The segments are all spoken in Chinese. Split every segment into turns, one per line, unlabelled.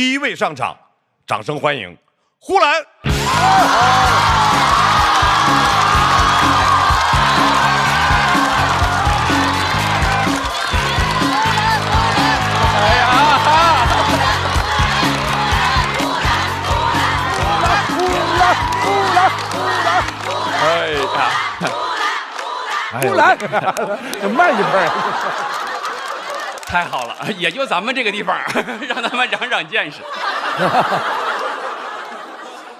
第一位上场，掌声欢迎呼兰。
呼兰，慢一拍。
太好了，也就咱们这个地方，让他们长长见识。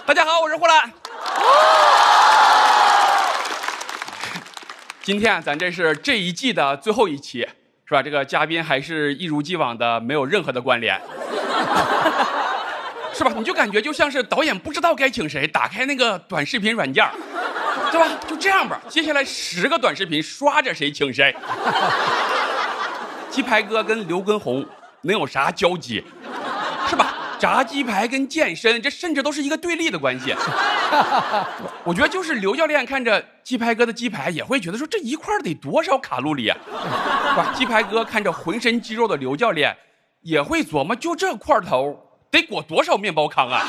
大家好，我是呼兰。今天咱这是这一季的最后一期，是吧？这个嘉宾还是一如既往的没有任何的关联，是吧？你就感觉就像是导演不知道该请谁，打开那个短视频软件，对吧？就这样吧，接下来10个短视频刷着谁请谁。鸡排哥跟刘畊宏能有啥交集，是吧？炸鸡排跟健身，这甚至都是一个对立的关系。我觉得就是刘教练看着鸡排哥的鸡排，也会觉得说这一块得多少卡路里啊，是吧？鸡排哥看着浑身肌肉的刘教练，也会琢磨就这块头得裹多少面包糠啊。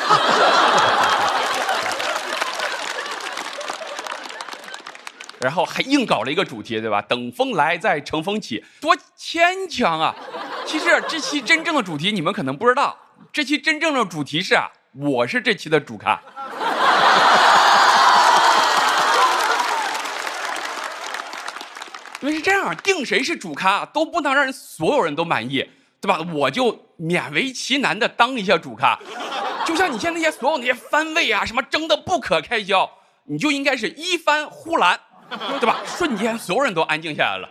然后还硬搞了一个主题，对吧？等风来再乘风起，多牵强啊！其实这期真正的主题你们可能不知道，这期真正的主题是我是这期的主咖。因为是这样，定谁是主咖都不能让人所有人都满意，对吧？我就勉为其难的当一下主咖，就像你现在那些所有那些番位啊，什么争得不可开交，你就应该是一番呼兰。对吧？瞬间所有人都安静下来了。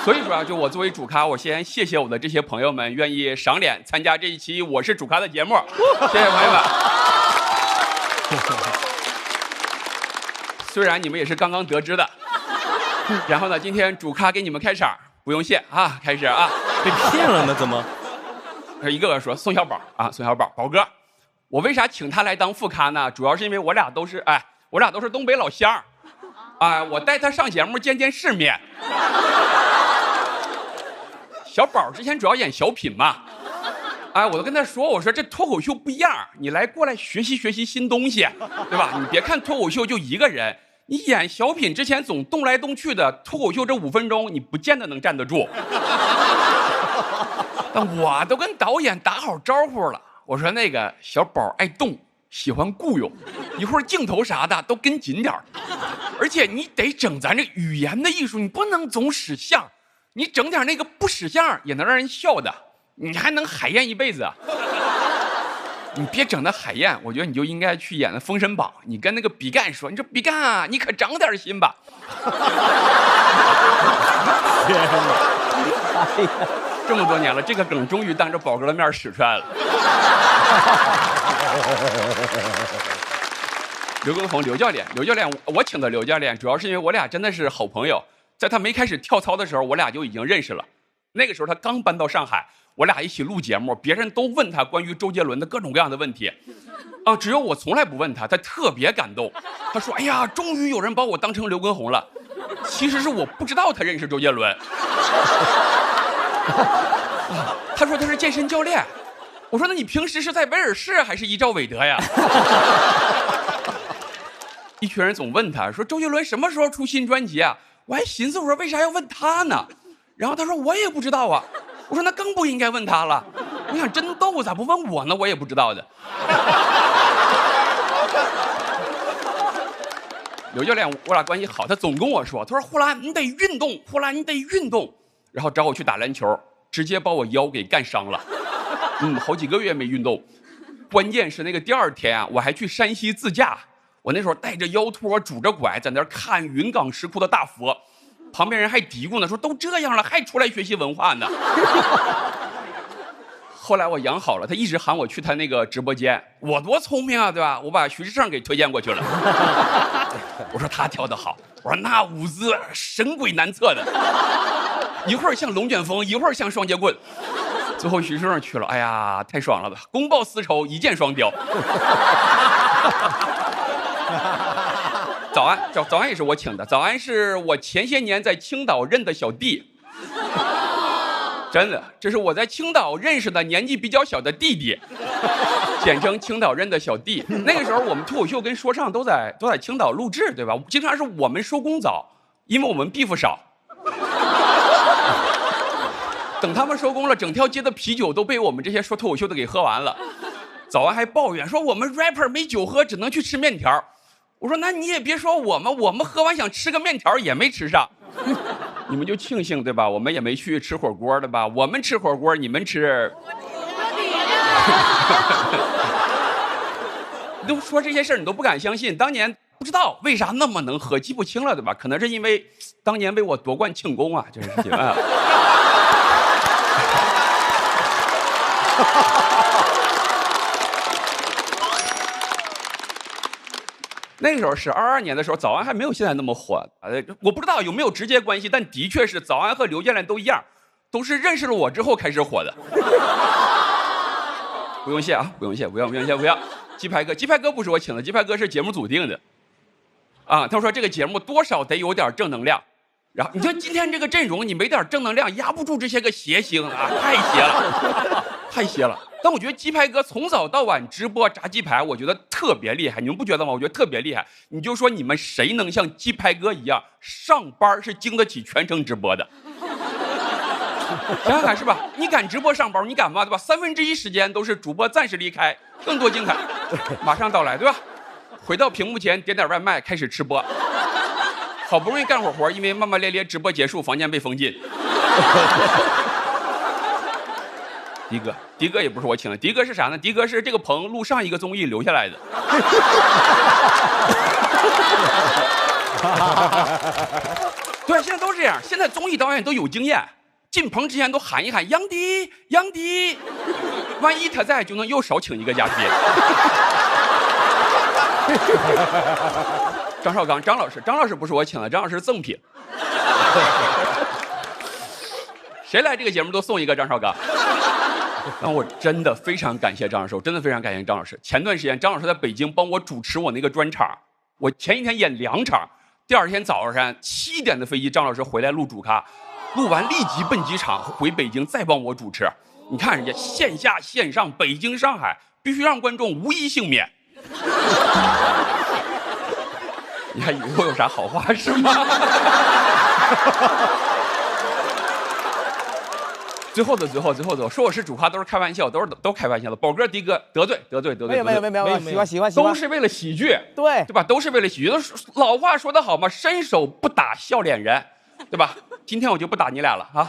所以说就我作为主咖，我先谢谢我的这些朋友们愿意赏脸参加这一期我是主咖的节目，谢谢朋友们。虽然你们也是刚刚得知的。然后呢，今天主咖给你们开场，不用谢啊，开始啊。
被骗了呢？怎么？
一个个说宋小宝啊，宋小宝，宝哥，我为啥请他来当副咖呢？主要是因为我俩都是东北老乡。我带他上节目见见世面。小宝之前主要演小品嘛，我都跟他说，我说这脱口秀不一样，你过来学习学习新东西，对吧？你别看脱口秀就一个人，你演小品之前总动来动去的，脱口秀这5分钟你不见得能站得住。但我都跟导演打好招呼了，我说那个小宝爱动，喜欢雇佣，一会儿镜头啥的都跟紧点儿。而且你得整咱这语言的艺术，你不能总使相，你整点那个不使相也能让人笑的，你还能海燕一辈子啊！你别整那海燕，我觉得你就应该去演《封神榜》，你跟那个比干说，你说比干啊，你可长点心吧。这么多年了，这个梗终于当着宝哥的面使出来了。刘畊宏，刘教练，我请的刘教练，主要是因为我俩真的是好朋友，在他没开始跳操的时候，我俩就已经认识了。那个时候他刚搬到上海，我俩一起录节目，别人都问他关于周杰伦的各种各样的问题，只有我从来不问他，他特别感动。他说：“哎呀，终于有人把我当成刘畊宏了。”其实是我不知道他认识周杰伦。他说他是健身教练，我说那你平时是在威尔士还是依照韦德呀？一群人总问他说周杰伦什么时候出新专辑啊？我还寻思我说为啥要问他呢？然后他说我也不知道啊。我说那更不应该问他了。我想真逗，咋不问我呢？我也不知道的。刘教练我俩关系好，他总跟我说，他说呼兰你得运动，呼兰你得运动，然后找我去打篮球，直接把我腰给干伤了。好几个月没运动，关键是那个第2天我还去山西自驾。我那时候带着腰托拄着拐在那儿看云冈石窟的大佛，旁边人还嘀咕呢，说都这样了还出来学习文化呢。后来我养好了，他一直喊我去他那个直播间，我多聪明啊，对吧？我把徐志胜给推荐过去了。我说他跳得好，我说那舞姿神鬼难测的，一会儿像龙卷风，一会儿像双截棍。最后徐志胜去了，哎呀，太爽了吧！公报私仇，一箭双雕。早安也是我请的，早安是我前些年在青岛认的小弟。真的，这是我在青岛认识的年纪比较小的弟弟，简称青岛认的小弟。那个时候我们脱口秀跟说唱都在青岛录制，对吧？经常是我们收工早，因为我们 beef 少。等他们收工了，整条街的啤酒都被我们这些说脱口秀的给喝完了。早安还抱怨说我们 rapper 没酒喝，只能去吃面条。我说那你也别说我们喝完想吃个面条也没吃上。你们就庆幸对吧？我们也没去吃火锅的吧？我们吃火锅，你们吃。你都说这些事儿，你都不敢相信。当年不知道为啥那么能喝，记不清了对吧？可能是因为当年为我夺冠庆功啊，这是事情啊。那个时候是22年的时候，早安还没有现在那么火。我不知道有没有直接关系，但的确是早安和刘建良都一样，都是认识了我之后开始火的。不用谢啊，不用谢，不要。鸡排哥不是我请的，鸡排哥是节目组定的。啊，他说这个节目多少得有点正能量。然后你说今天这个阵容，你没点正能量，压不住这些个谐星啊，太邪了，太邪了。但我觉得鸡排哥从早到晚直播炸鸡排，我觉得特别厉害，你们不觉得吗？我觉得特别厉害。你就说你们谁能像鸡排哥一样上班是经得起全程直播的？想想看是吧？你敢直播上班，你敢吗？对吧？1/3时间都是主播暂时离开，更多精彩马上到来，对吧？回到屏幕前点点外卖，开始吃播。好不容易干会儿活，因为骂骂咧咧直播结束，房间被封禁。迪哥也不是我请的，迪哥是啥呢？迪哥是这个棚录上一个综艺留下来的。对，现在都这样，现在综艺导演都有经验，进棚之前都喊一喊杨迪，万一他在，就能又少请一个嘉宾。张绍刚，张老师不是我请的，张老师是赠品。谁来这个节目都送一个张绍刚。然后我真的非常感谢张老师，我真的非常感谢张老师。前段时间张老师在北京帮我主持我那个专场，我前一天演2场，第二天早上7点的飞机，张老师回来录主咖，录完立即奔机场回北京再帮我主持。你看人家线下线上，北京上海必须让观众无一幸免。你还以为我有啥好话是吗？最后的，说我是主咖都是开玩笑，都开玩笑的。宝哥、迪哥得罪。
没有，喜欢，
都是为了喜剧，对吧？都是为了喜剧。老话说得好嘛，伸手不打笑脸人，对吧？今天我就不打你俩了啊！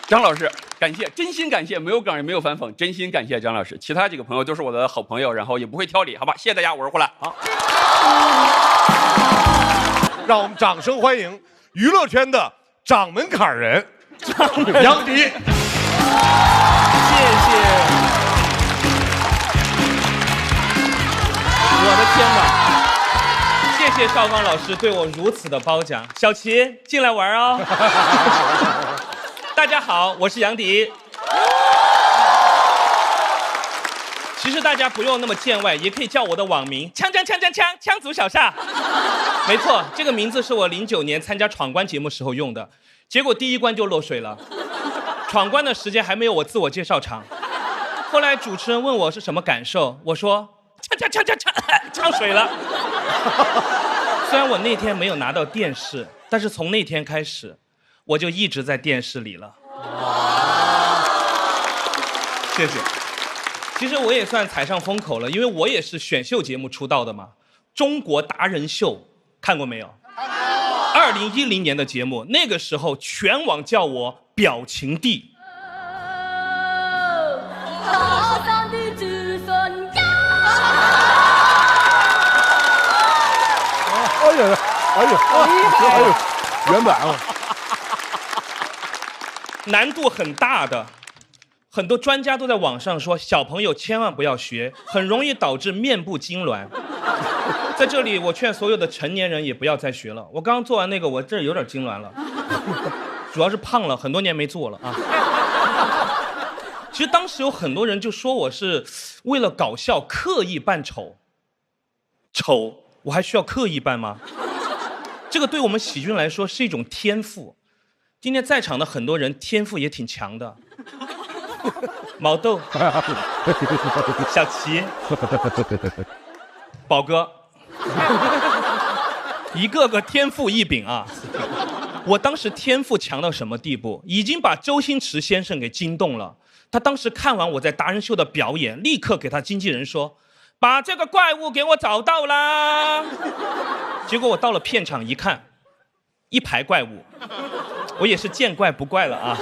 张老师，感谢，真心感谢，没有梗也没有反讽，真心感谢张老师。其他几个朋友都是我的好朋友，然后也不会挑理，好吧？谢谢大家，我是呼兰。好。
让我们掌声欢迎娱乐圈的掌门槛人杨迪。谢
谢。我的天哪！谢谢绍刚老师对我如此的褒奖。小齐进来玩哦。大家好，我是杨迪。其实大家不用那么见外，也可以叫我的网名枪族小夏。没错，这个名字是我09年参加闯关节目时候用的，结果第1关就落水了。闯关的时间还没有我自我介绍长。后来主持人问我是什么感受，我说呛水了。虽然我那天没有拿到电视，但是从那天开始，我就一直在电视里了。谢谢。其实我也算踩上风口了，因为我也是选秀节目出道的嘛。中国达人秀看过没有？2010年的节目，那个时候全网叫我表情帝。
哎呦，原版了。
难度很大的。很多专家都在网上说，小朋友千万不要学，很容易导致面部痉挛。在这里，我劝所有的成年人也不要再学了。我刚做完那个，我这有点痉挛了，主要是胖了，很多年没做了啊。其实当时有很多人就说我是为了搞笑刻意扮丑，我还需要刻意扮吗？这个对我们喜剧人来说是一种天赋。今天在场的很多人天赋也挺强的，毛豆、小齐、宝哥，一个个天赋异禀啊！我当时天赋强到什么地步，已经把周星驰先生给惊动了。他当时看完我在达人秀的表演，立刻给他经纪人说：“把这个怪物给我找到啦！”结果我到了片场一看，一排怪物，我也是见怪不怪了啊。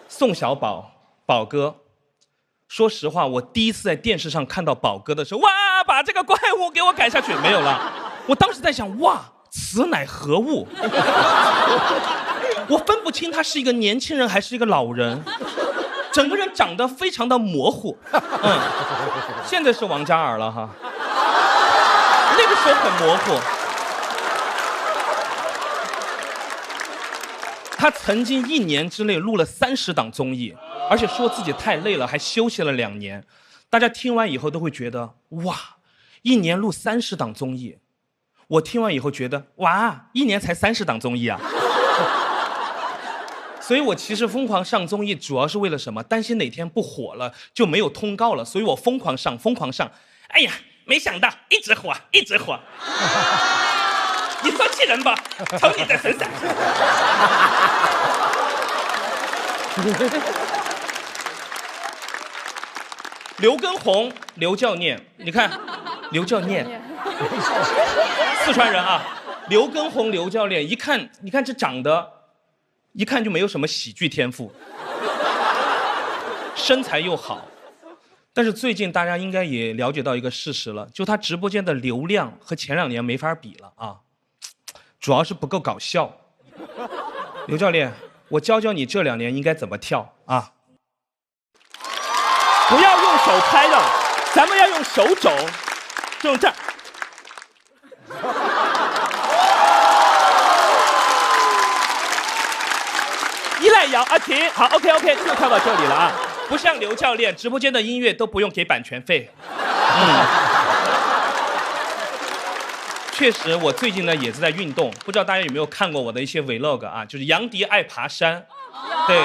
宋小宝，宝哥，说实话，我第一次在电视上看到宝哥的时候，哇，把这个怪物给我赶下去，没有了。我当时在想，哇，此乃何物？我分不清他是一个年轻人还是一个老人，整个人长得非常的模糊。现在是王嘉尔了哈，那个时候很模糊。他曾经1年之内录了30档综艺，而且说自己太累了，还休息了2年。大家听完以后都会觉得，哇，1年录30档综艺。我听完以后觉得，哇，1年才30档综艺啊。所以我其实疯狂上综艺，主要是为了什么？担心哪天不火了就没有通告了，所以我疯狂上，疯狂上。哎呀，没想到一直火，一直火。你说气人吧？瞅你的身上。刘畊宏，刘教练，你看，刘教练，四川人啊，刘畊宏，刘教练，一看，你看这长得。一看就没有什么喜剧天赋，身材又好，但是最近大家应该也了解到一个事实了，就他直播间的流量和前2年没法比了啊，主要是不够搞笑。刘教练，我教教你这2年应该怎么跳啊？不要用手拍的，咱们要用手肘，就这样。依赖摇啊，停，好 ，OK， 就跳到这里了啊，不像刘教练，直播间的音乐都不用给版权费。确实，我最近呢也是在运动，不知道大家有没有看过我的一些 vlog 啊，就是杨迪爱爬山，对，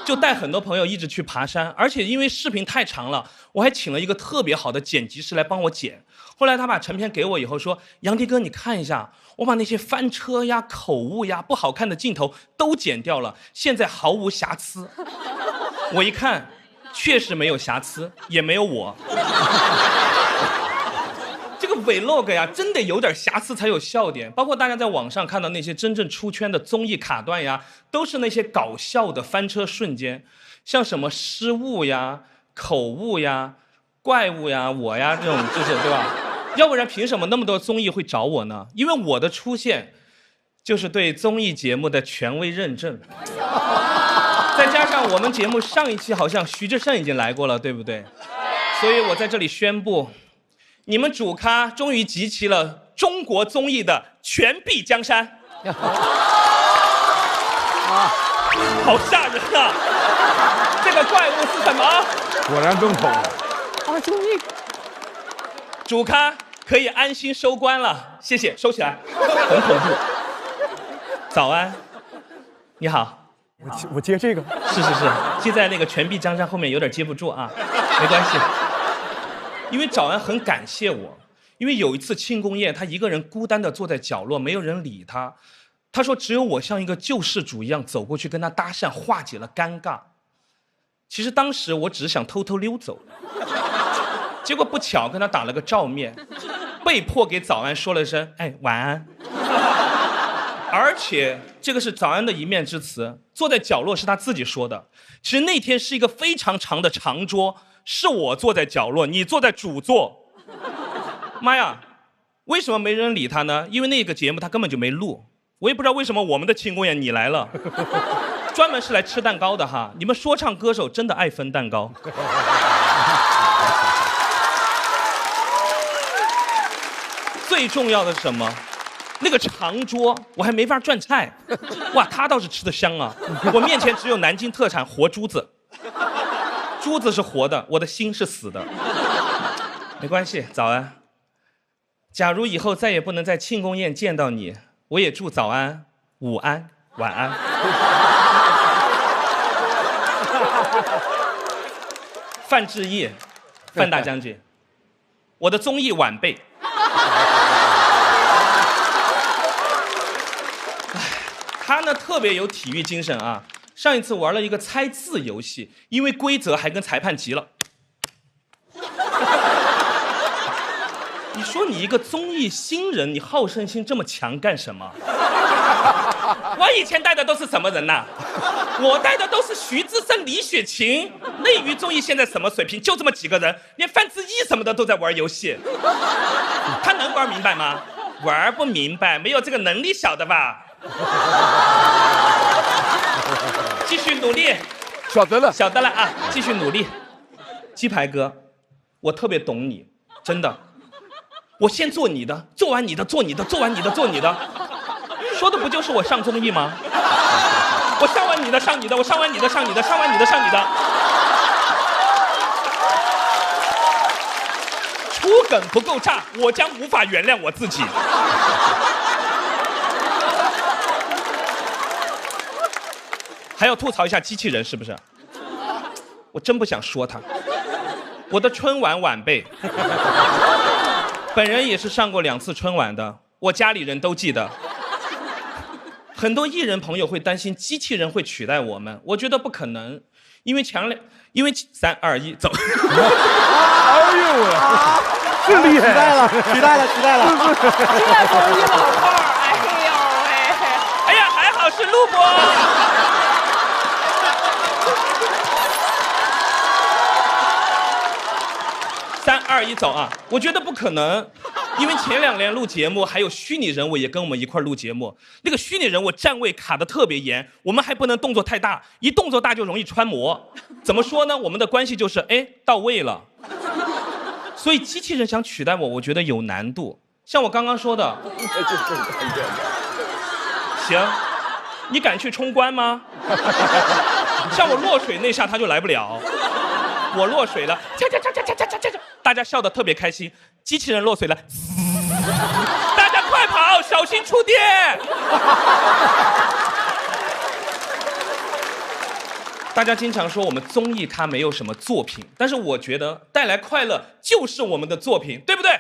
就带很多朋友一直去爬山，而且因为视频太长了，我还请了一个特别好的剪辑师来帮我剪。后来他把成片给我以后说：“杨迪哥，你看一下，我把那些翻车呀、口误呀、不好看的镜头都剪掉了，现在毫无瑕疵。”我一看，确实没有瑕疵，也没有我。这个 vlog 呀，真得有点瑕疵才有笑点。包括大家在网上看到那些真正出圈的综艺卡段呀，都是那些搞笑的翻车瞬间，像什么失误呀、口误呀、怪物呀、我呀这种，就是对吧？要不然凭什么那么多综艺会找我呢？因为我的出现，就是对综艺节目的权威认证。再加上我们节目上一期好像徐志胜已经来过了，对不对？所以我在这里宣布，你们主咖终于集齐了中国综艺的全臂江山。好吓人啊！这个怪物是什么？
果然更恐。
综艺主咖可以安心收官了，谢谢，收起来，很恐怖。早安，你好，
我接这个，
是，接在那个全臂江山后面有点接不住啊，没关系。因为早安很感谢我，因为有一次庆功宴，他一个人孤单地坐在角落，没有人理他。他说只有我像一个救世主一样走过去跟他搭讪，化解了尴尬。其实当时我只是想偷偷溜走，结果不巧跟他打了个照面，被迫给早安说了声哎晚安。而且这个是早安的一面之词，坐在角落是他自己说的。其实那天是一个非常长的长桌，是我坐在角落，你坐在主座。妈呀，为什么没人理他呢？因为那个节目他根本就没录。我也不知道为什么我们的庆功宴你来了，专门是来吃蛋糕的哈。你们说唱歌手真的爱分蛋糕。最重要的是什么？那个长桌我还没法转菜，哇，他倒是吃得香啊！我面前只有南京特产活珠子，珠子是活的，我的心是死的。没关系，早安。假如以后再也不能在庆功宴见到你，我也祝早安、午安、晚安。范志毅，范大将军，我的综艺晚辈。他呢特别有体育精神啊。上一次玩了一个猜字游戏，因为规则还跟裁判急了。你说你一个综艺新人，你好胜心这么强干什么？我以前带的都是什么人呐？我带的都是徐志胜、李雪琴。内娱综艺现在什么水平？就这么几个人，连范志毅什么的都在玩游戏。他能玩明白吗？玩不明白，没有这个能力，晓得吧？继续努力，
晓得了，
晓得了啊！继续努力，鸡排哥，我特别懂你，真的。我先做你的，做完你的做你的，做完你的做你的，说的不就是我上综艺吗？我上完你的上你的，我上完你的上你的，上完你的上你的。出梗不够炸，我将无法原谅我自己。还要吐槽一下机器人是不是？我真不想说他，我的春晚晚辈，本人也是上过2次春晚的，我家里人都记得。很多艺人朋友会担心机器人会取代我们，我觉得不可能，因为3、2、1走。
哎呦喂，这厉害，
取代了，
这个综艺老炮儿，哎呦喂！
哎呀，还好是录播。3、2、1走啊！我觉得不可能，因为前2年录节目，还有虚拟人物也跟我们一块录节目。那个虚拟人物站位卡得特别严，我们还不能动作太大，一动作大就容易穿模。怎么说呢？我们的关系就是到位了。所以机器人想取代我觉得有难度。像我刚刚说的，行，你敢去冲关吗？像我落水那下他就来不了。我落水了，大家笑得特别开心。机器人落水了，大家快跑，小心触电！大家经常说我们综艺咖没有什么作品，但是我觉得带来快乐就是我们的作品，对不对？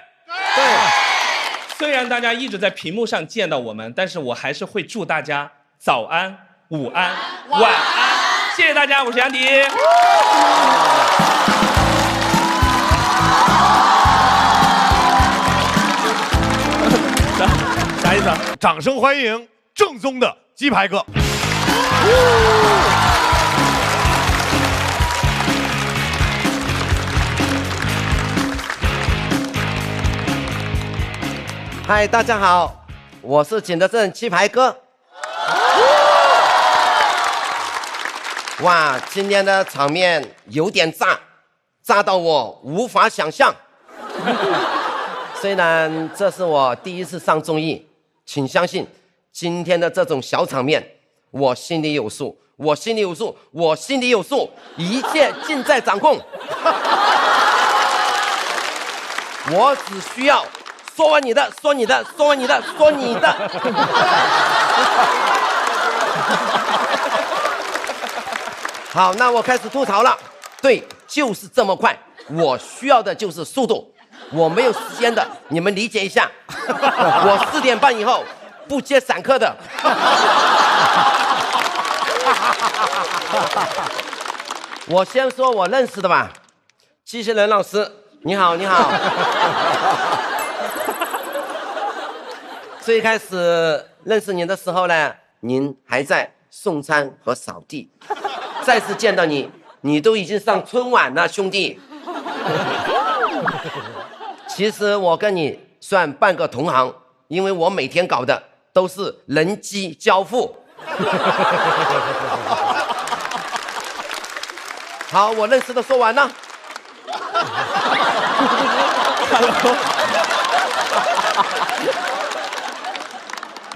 对。虽然大家一直在屏幕上见到我们，但是我还是会祝大家早安、午安、晚安。谢谢大家，我是杨迪。啥意思啊？
掌声欢迎正宗的鸡排哥。
嗨，大家好，我是景德镇鸡排哥。哇，今天的场面有点炸，炸到我无法想象。虽然这是我第一次上综艺，请相信今天的这种小场面，我心里有数，我心里有数，我心里有数，一切尽在掌控。我只需要说完你的，说你的，说完你的，说你的。好，那我开始吐槽了。对，就是这么快。我需要的就是速度，我没有时间的，你们理解一下。我4点半以后不接散客的。我先说我认识的吧，机器人老师，你好，你好。最开始认识您的时候呢，您还在送餐和扫地。再次见到你，你都已经上春晚了，兄弟。其实我跟你算半个同行，因为我每天搞的都是人机交付。好，我认识的说完了。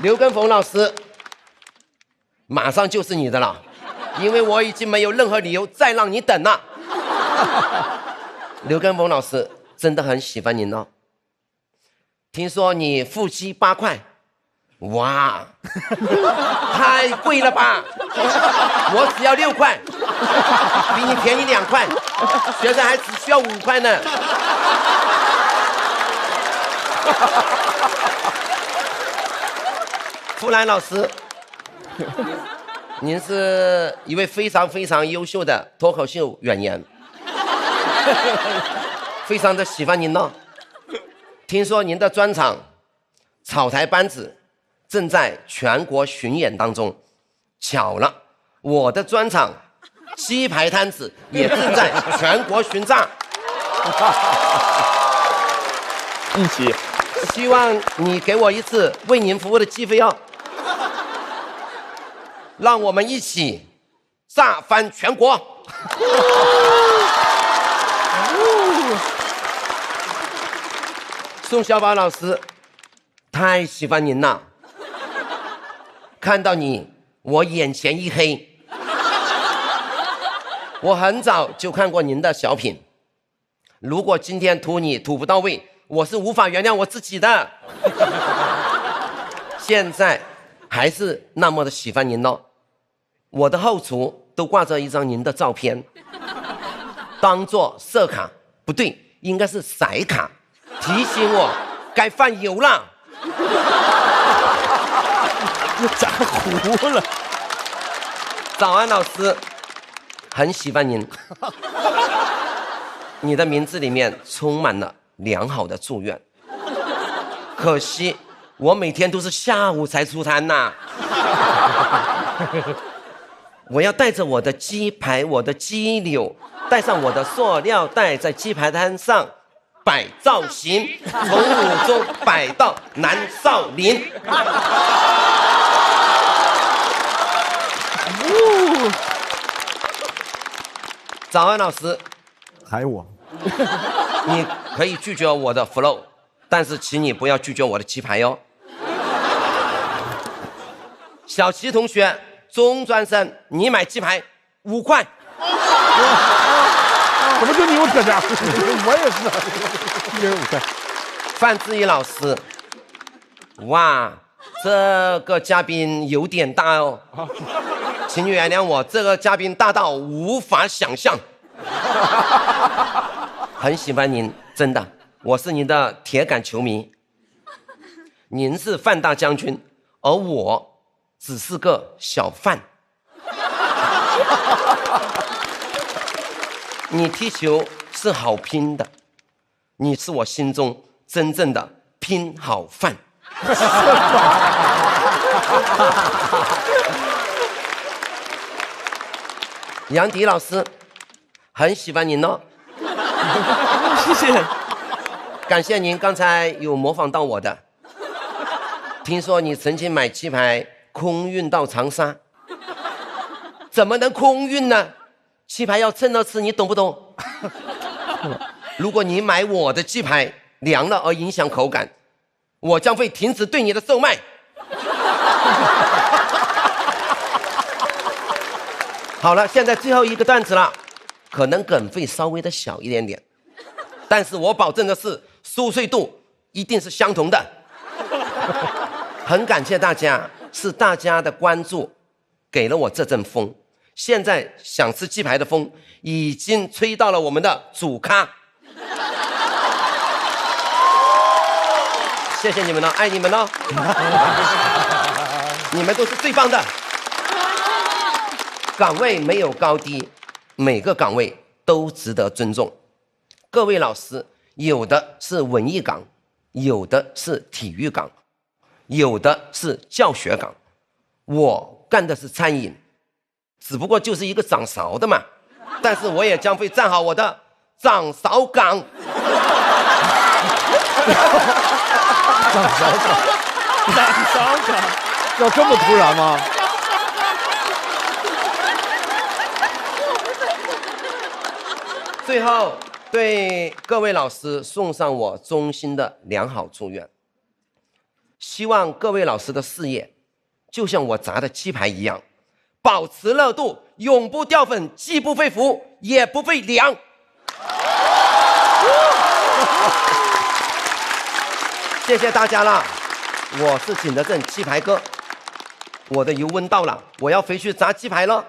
刘根峰老师，马上就是你的了，因为我已经没有任何理由再让你等了。刘根峰老师真的很喜欢您哦。听说你腹肌8块，哇，太贵了吧？我只要6块，比你便宜2块，学生还只需要5块呢。傅兰老师，您是一位非常非常优秀的脱口秀演员，非常的喜欢您哦。听说您的专场《草台班子》正在全国巡演当中，巧了，我的专场《鸡排摊子》也正在全国巡炸。
一起，
希望你给我一次为您服务的机会哦，让我们一起炸翻全国。宋小宝老师，太喜欢您了，看到你我眼前一黑。我很早就看过您的小品，如果今天吐你吐不到位，我是无法原谅我自己的。现在还是那么的喜欢您哦，我的后厨都挂着一张您的照片，当做色卡，不对，应该是色卡，提醒我该放油了。
炸糊了。
早安老师，很喜欢您，你的名字里面充满了良好的祝愿，可惜我每天都是下午才出摊呐。我要带着我的鸡排，我的鸡柳，带上我的塑料袋，在鸡排摊上摆造型，从5中摆到南少林。早安老师，
还我，
你可以拒绝我的 flow， 但是请你不要拒绝我的鸡排哟。小齐同学，中专生，你买鸡排5块。
怎么就你有特价？我也是，1人5块。
范志毅老师，哇，这个嘉宾有点大哦，请原谅我，这个嘉宾大到无法想象。很喜欢您，真的，我是您的铁杆球迷。您是范大将军，而我只是个小范。你踢球是好拼的，你是我心中真正的拼好饭。杨迪老师，很喜欢您哦，
谢谢。
感谢您刚才有模仿到我的。听说你曾经买鸡排空运到长沙，怎么能空运呢？鸡排要趁热吃，你懂不懂？如果你买我的鸡排凉了而影响口感，我将会停止对你的售卖。好了，现在最后一个段子了，可能梗会稍微的小一点点，但是我保证的是酥脆度一定是相同的。很感谢大家，是大家的关注给了我这阵风，现在想吃鸡排的风已经吹到了我们的主咖。谢谢你们了，爱你们了，你们都是最棒的。岗位没有高低，每个岗位都值得尊重。各位老师，有的是文艺岗，有的是体育岗，有的是教学岗，我干的是餐饮，只不过就是一个掌勺的嘛，但是我也将会站好我的掌勺岗。
掌勺岗，要这么突然吗？
最后对各位老师送上我衷心的良好祝愿，希望各位老师的事业就像我炸的鸡排一样，保持热度，永不掉粉，既不会浮也不会凉。谢谢大家了，我是景德镇鸡排哥，我的油温到了，我要回去炸鸡排了。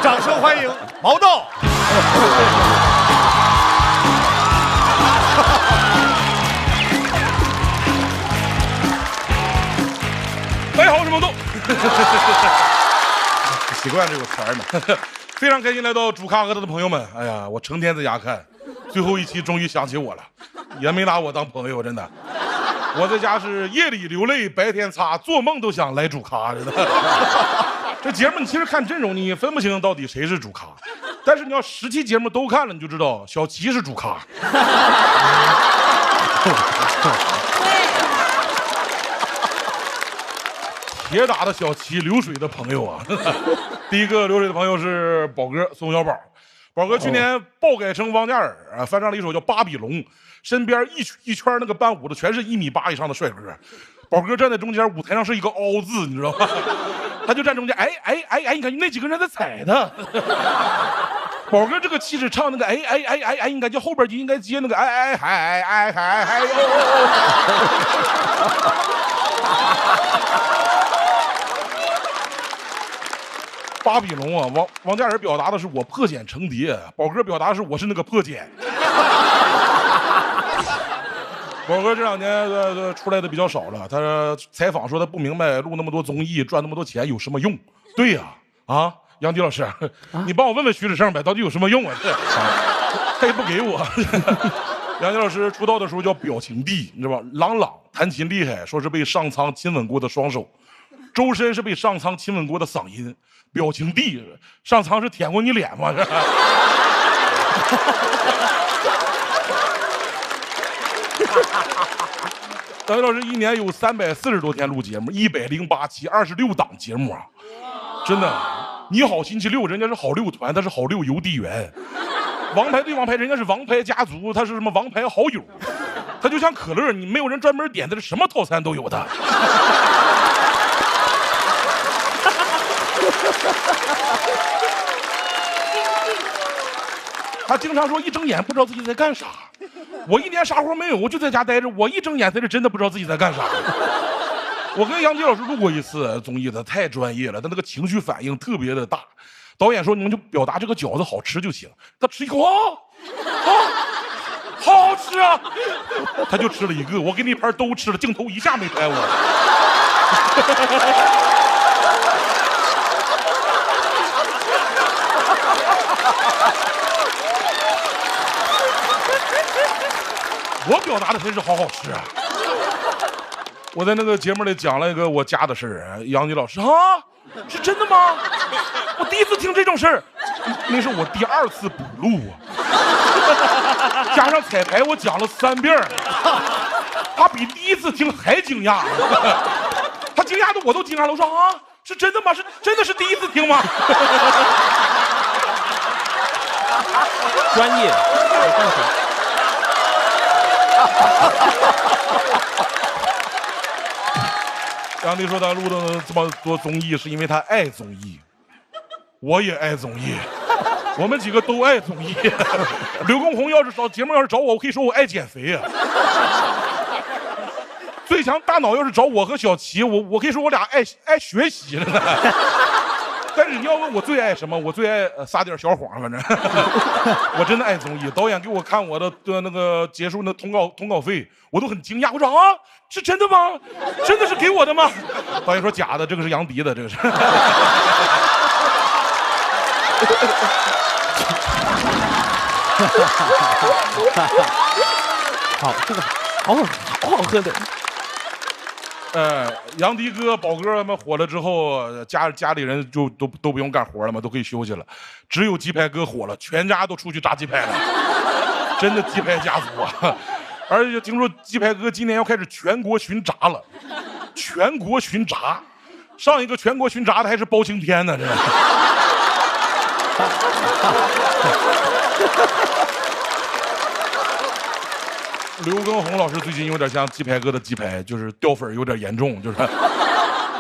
掌声欢迎毛豆。
大家好，我是毛豆。
习惯这个词儿呢。
非常开心来到主咖鹅的朋友们，哎呀，我成天在家看，最后一期终于想起我了，也没拿我当朋友，真的。我在家是夜里流泪，白天擦，做梦都想来主咖，真的。这节目你其实看阵容，你分不清到底谁是主咖，但是你要10期节目都看了，你就知道小齐是主咖。铁打的小齐，流水的朋友啊。第一个流水的朋友是宝哥宋小宝，宝哥去年爆改成王嘉尔啊，翻唱了一首叫《巴比龙》，身边一圈那个伴舞的全是1米8以上的帅哥，宝哥站在中间，舞台上是一个凹字，你知道吗？他就站中间，哎，你看那几个人在踩他。宝哥这个气质唱那个哎，你感觉后边就应该接那个哎呦。巴比龙啊，王嘉尔表达的是我破茧成蝶，宝哥表达的是我是那个破茧。宝哥这2年出来的比较少了，他采访说他不明白录那么多综艺赚那么多钱有什么用。对呀，杨迪老师，你帮我问问徐志胜呗，到底有什么用啊？他也不给我。杨迪老师出道的时候叫表情帝，你知道吧？朗弹琴厉害，说是被上苍亲吻过的双手；周深是被上苍亲吻过的嗓音。表情帝，上苍是舔过你脸吗？杨迪老师1年有340多天录节目，108期，26档节目啊，真的。你好星期六，人家是好六团，他是好六邮递员。王牌对王牌，人家是王牌家族，他是什么王牌好友。他就像可乐，你没有人专门点的，什么套餐都有的。他经常说一睁眼不知道自己在干啥。我1年啥活没有，我就在家待着，我一睁眼才是真的不知道自己在干啥。我跟杨迪老师录过一次综艺，他太专业了，他那个情绪反应特别的大。导演说你们就表达这个饺子好吃就行，他吃一口好好吃啊，他就吃了一个，我给你一盘都吃了，镜头一下没拍我。我表达的才是好好吃啊！我在那个节目里讲了一个我家的事儿，杨迪老师是真的吗？我第一次听这种事儿，那是我第2次补录啊，加上彩排我讲了3遍，他比第一次听还惊讶，他惊讶的我都惊讶了，我说是真的吗？是真的是第一次听吗？
专业，
杨迪说他录的这么多综艺是因为他爱综艺，我也爱综艺，我们几个都爱综艺。刘畊宏要是节目找我，我可以说我爱减肥啊。最强大脑要是找我和小齐，我可以说我俩爱学习了呢。但是你要问我最爱什么，我最爱撒点小谎，反正我真的爱综艺。导演给我看我的那个结束那通告费，我都很惊讶，我说是真的吗？真的是给我的吗？导演说假的，这个是杨迪的，这个是。
好，这个好好喝的。
杨迪哥、宝哥他们火了之后，家里人就都不用干活了嘛，都可以休息了。只有鸡排哥火了，全家都出去炸鸡排了，真的鸡排家族啊！而且听说鸡排哥今年要开始全国巡炸了，全国巡炸，上一个全国巡炸的还是包青天呢，这。刘畊宏老师最近有点像鸡排哥的鸡排，就是掉粉有点严重，就是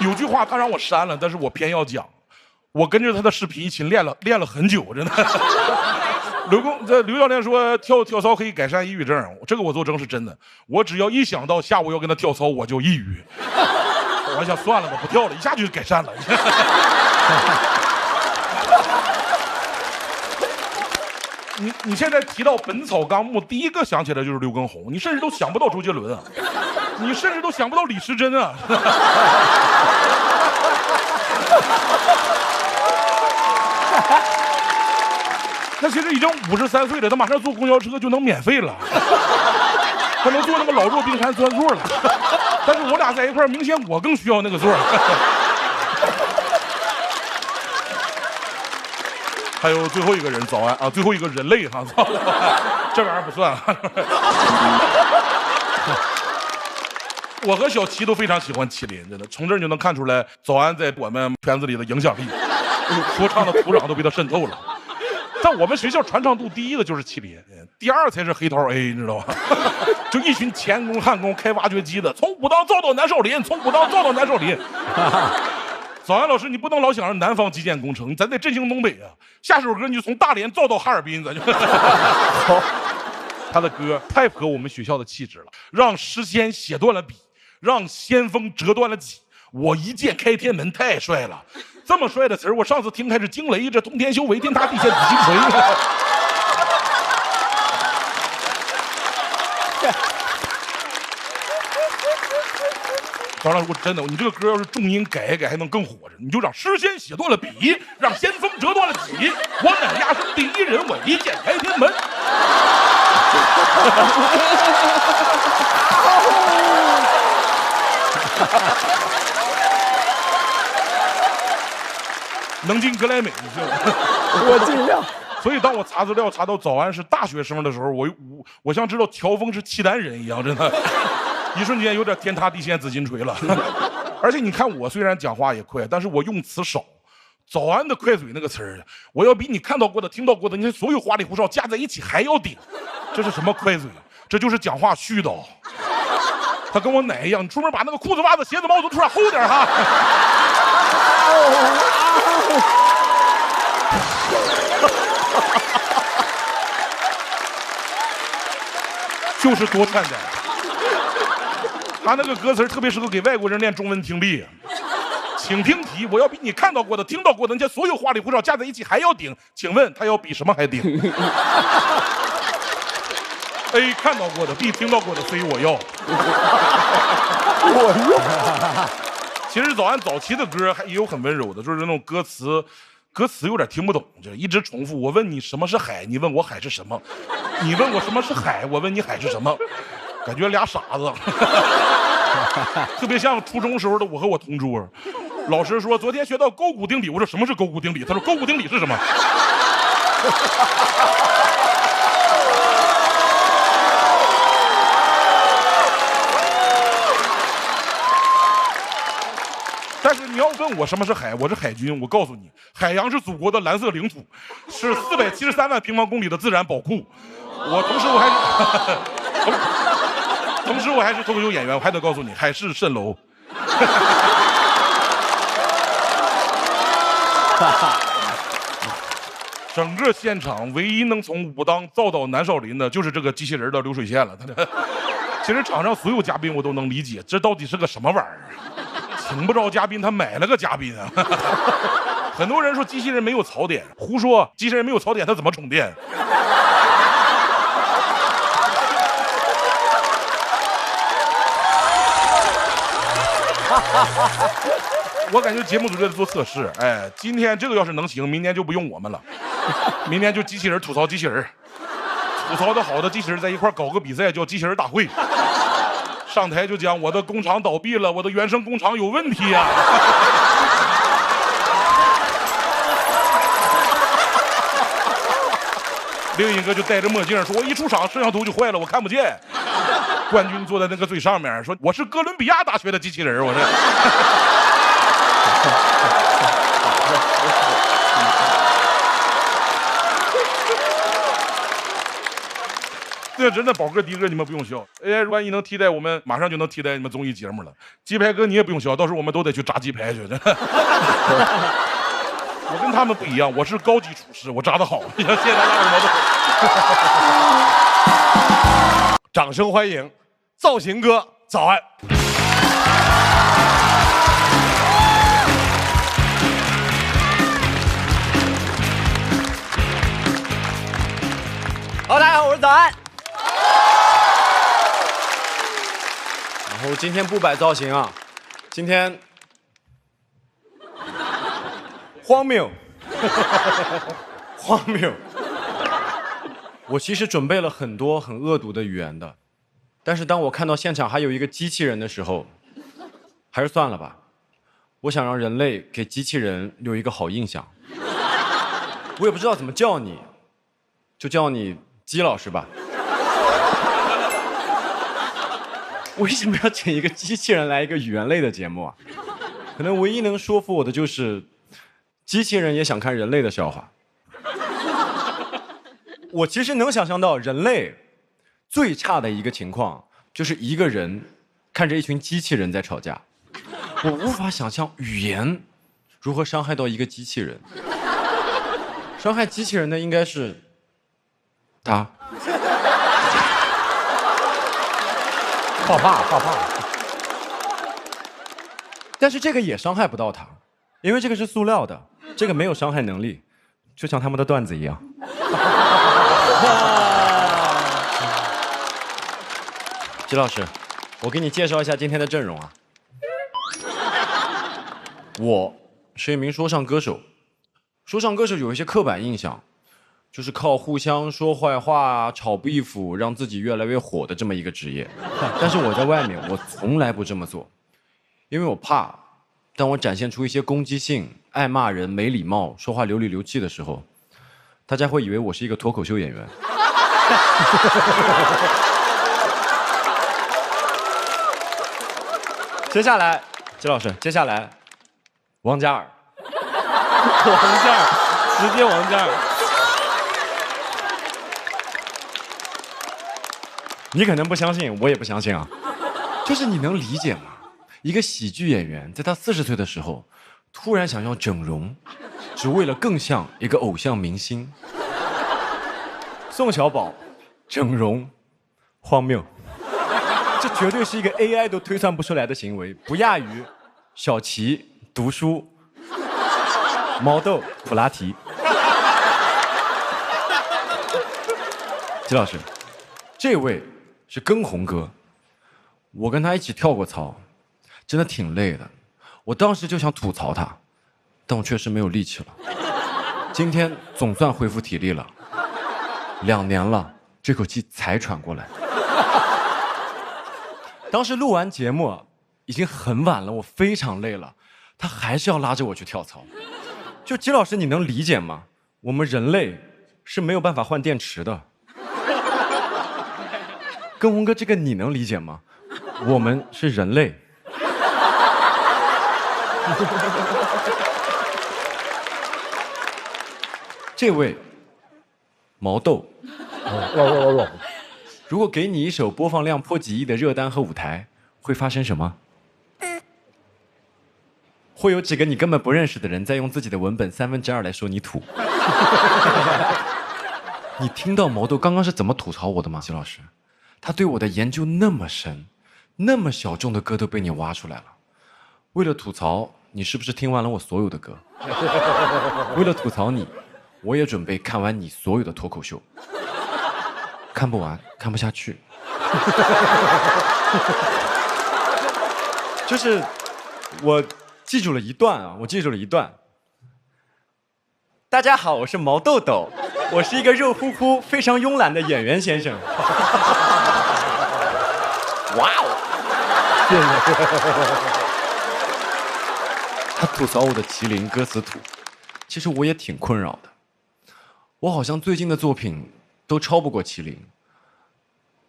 有句话他让我删了，但是我偏要讲，我跟着他的视频一起练了很久，真的。刘教练说跳操可以改善抑郁症，这个我作证是真的。我只要一想到下午要跟他跳操，我就抑郁。我想算了吧，不跳了，一下就改善了。你现在提到《本草纲目》，第一个想起来就是刘畊宏，你甚至都想不到周杰伦啊，你甚至都想不到李时珍啊。他其实已经53岁了，他马上坐公交车就能免费了，他能坐那个老弱病残专座了。但是我俩在一块儿，明显我更需要那个座。还有最后一个人，早安啊，最后一个人类哈，这玩意儿不算。我和小齐都非常喜欢麒麟，真的，从这儿就能看出来早安在我们圈子里的影响力，说唱的土壤都被他渗透了。在我们学校传唱度第一的就是麒麟，第二才是黑桃 A， 你知道吧？就一群钳工、焊工开挖掘机的，从武当造到南少林，从武当造到南少林。早安老师，你不能老想着南方基建工程，咱得振兴东北啊！下首歌你就从大连造到哈尔滨，咱就。他的歌太符合我们学校的气质了，让诗仙写断了笔，让先锋折断了戟，我一剑开天门，太帅了。这么帅的词儿，我上次听还是惊雷，这通天修为，天塌地陷紫金锤。当然，我真的，你这个歌要是重音改一改，还能更火着。你就让诗仙写断了笔，让先锋折断了戟，我乃亚生第一人，我一剑开天门。能进格莱美，你知道吗？
我尽量。
所以当我查资料查到早安是大学生的时候，我像知道乔峰是契丹人一样，真的，一瞬间有点天塌地陷紫金锤了。而且你看我虽然讲话也快，但是我用词少。早安的快嘴那个词儿，我要比你看到过的、听到过的那些所有花里胡哨加在一起还要顶。这是什么快嘴？这就是讲话絮叨。他跟我奶一样，你出门把那个裤子、袜子、鞋子、帽子突然厚点哈。就是多看点。他那个歌词特别适合给外国人练中文听力。请听题，我要比你看到过的、听到过的那些所有花里胡哨加在一起还要顶，请问他要比什么还顶？A 看到过的 ，B 听到过的 ，C 我要。其实早安早期的歌也有很温柔的，就是那种歌词有点听不懂，就一直重复。我问你什么是海，你问我海是什么；你问我什么是海，我问你海是什么。感觉俩傻子，特别像初中时候的我和我同桌。老师说昨天学到勾股定理，我说什么是勾股定理？他说勾股定理是什么？但是你要问我什么是海，我是海军。我告诉你，海洋是祖国的蓝色领土，是473万平方公里的自然宝库。同时我还是脱口秀演员，我还得告诉你，海市蜃楼。整个现场唯一能从武当造到南少林的，就是这个机器人的流水线了。其实场上所有嘉宾我都能理解，这到底是个什么玩意儿？请不着嘉宾，他买了个嘉宾啊！很多人说机器人没有槽点，胡说，机器人没有槽点，它怎么充电？我感觉节目组在做测试，哎，今天这个要是能行，明年就不用我们了，明年就机器人吐槽机器人，吐槽的好的机器人在一块搞个比赛，叫机器人大会，上台就讲我的工厂倒闭了，我的原生工厂有问题呀。另一个就戴着墨镜说，我一出场摄像头就坏了，我看不见。冠军坐在那个最上面，说我是哥伦比亚大学的机器人，我这。这真的，宝哥、迪哥，你们不用笑。哎，万一能替代我们，马上就能替代你们综艺节目了。鸡排哥你也不用笑，到时候我们都得去炸鸡排去。我跟他们不一样，我是高级厨师，我炸得好。谢谢大家，我是毛豆。
掌声欢迎造型哥早安。
好，大家好，我是早安。然后今天不摆造型啊，今天荒谬，荒谬。我其实准备了很多很恶毒的语言的，但是当我看到现场还有一个机器人的时候，还是算了吧。我想让人类给机器人留一个好印象。我也不知道怎么叫你，就叫你姬老师吧。为什么要请一个机器人来一个语言类的节目啊？可能唯一能说服我的就是，机器人也想看人类的笑话。我其实能想象到人类最差的一个情况，就是一个人看着一群机器人在吵架。我无法想象语言如何伤害到一个机器人。伤害机器人的应该是他。怕怕。但是这个也伤害不到他，因为这个是塑料的，这个没有伤害能力，就像他们的段子一样。姬老师，我给你介绍一下今天的阵容啊。我是一名说唱歌手，说唱歌手有一些刻板印象，就是靠互相说坏话、炒 beef 让自己越来越火的这么一个职业。但是我在外面，我从来不这么做，因为我怕，当我展现出一些攻击性、爱骂人、没礼貌、说话流里流气的时候，大家会以为我是一个脱口秀演员。接下来，季老师，接下来，王嘉尔，
王嘉尔，直接王嘉尔。
你可能不相信，我也不相信啊。就是你能理解吗？一个喜剧演员在他40岁的时候，突然想要整容，只为了更像一个偶像明星。宋小宝，整容，荒谬。这绝对是一个 AI 都推算不出来的行为，不亚于小齐读书，毛豆普拉提。季老师，这位是根红哥，我跟他一起跳过操，真的挺累的。我当时就想吐槽他，但我确实没有力气了。今天总算恢复体力了，2年了，这口气才喘过来。当时录完节目已经很晚了，我非常累了，他还是要拉着我去跳操。就季老师，你能理解吗？我们人类是没有办法换电池的。跟红哥，这个你能理解吗？我们是人类。这位毛豆，如果给你一首播放量破几亿的热单和舞台，会发生什么？会有几个你根本不认识的人在用自己的文本2/3来说你土。你听到毛豆刚刚是怎么吐槽我的吗？季老师，他对我的研究那么深，那么小众的歌都被你挖出来了。为了吐槽你，是不是听完了我所有的歌？为了吐槽你，我也准备看完你所有的脱口秀。看不完，看不下去。就是我记住了一段啊，大家好，我是毛豆豆，我是一个热乎乎、非常慵懒的演员先生。哇哦！他吐槽我的麒麟歌词土，其实我也挺困扰的。我好像最近的作品都超不过麒麟，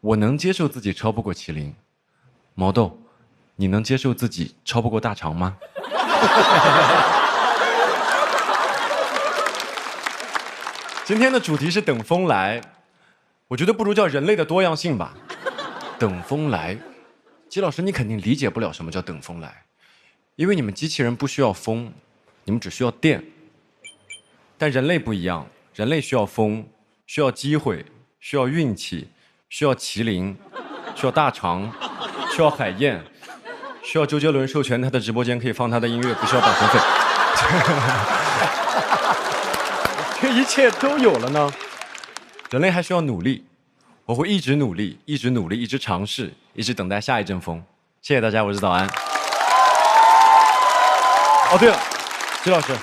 我能接受自己超不过麒麟。毛豆，你能接受自己超不过大肠吗？今天的主题是等风来，我觉得不如叫人类的多样性吧。等风来，季老师你肯定理解不了什么叫等风来，因为你们机器人不需要风，你们只需要电。但人类不一样，人类需要风，需要机会，需要运气，需要麒麟，需要大肠，需要海燕，需要周杰伦授权他的直播间可以放他的音乐，不需要保存费。这一切都有了呢，人类还需要努力。我会一直努力，一直努力，一直尝试，一直等待下一阵风。谢谢大家，我是早安。哦，对了，季老师，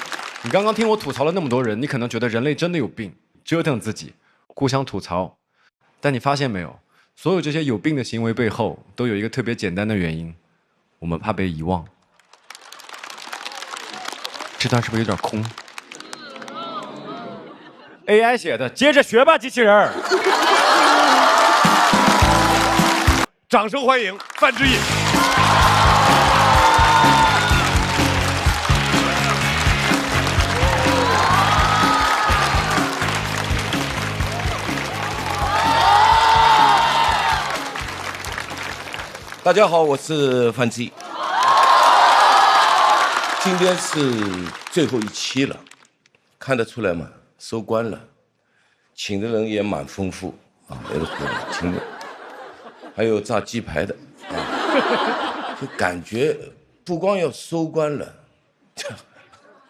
你刚刚听我吐槽了那么多人，你可能觉得人类真的有病，折腾自己，互相吐槽。但你发现没有，所有这些有病的行为背后，都有一个特别简单的原因，我们怕被遗忘。这段是不是有点空 ？AI 写的，接着学吧，机器人。
掌声欢迎范志毅。
大家好，我是范志毅。今天是最后一期了，看得出来吗？收官了，请的人也蛮丰富啊，有的请的，还有炸鸡排的啊，就感觉不光要收官了，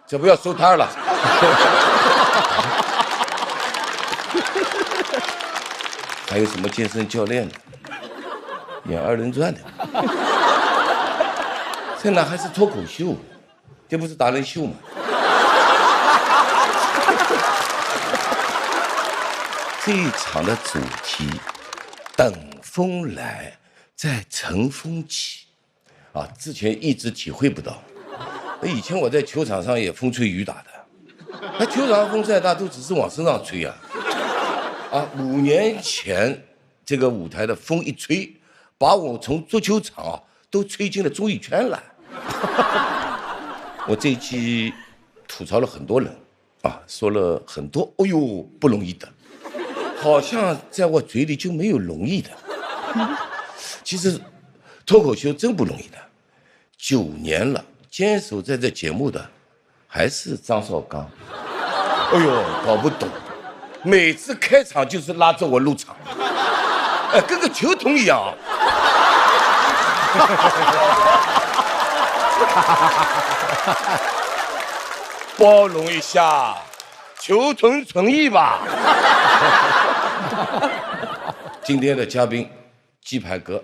这不要收摊了。还有什么健身教练的？演二人转的，这哪还是脱口秀？这不是达人秀吗？这一场的主题，等风来，再乘风起，啊，之前一直体会不到。以前我在球场上也风吹雨打的，那球场上风再大都只是往身上吹啊。啊，5年前这个舞台的风一吹。把我从足球场啊都吹进了综艺圈来。我这一期吐槽了很多人，啊，说了很多，哎呦不容易的，好像在我嘴里就没有容易的。其实脱口秀真不容易的，9年了，坚守在这节目的还是张绍刚。哎呦，搞不懂，每次开场就是拉着我入场，哎，跟个球童一样。包容一下，求同存异吧。今天的嘉宾，鸡排哥。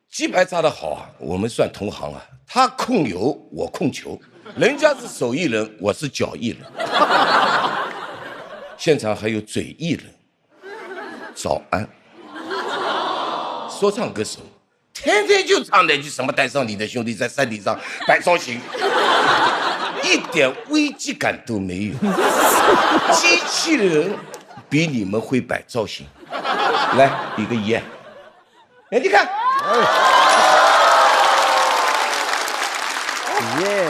鸡排炸得好啊，我们算同行啊。他控油，我控球，人家是手艺人，我是脚艺人。现场还有嘴艺人，早安。说唱歌手。天天就唱那句什么带上你的兄弟在山顶上摆造型，一点危机感都没有。机器人比你们会摆造型，来比个耶！哎，你看，耶！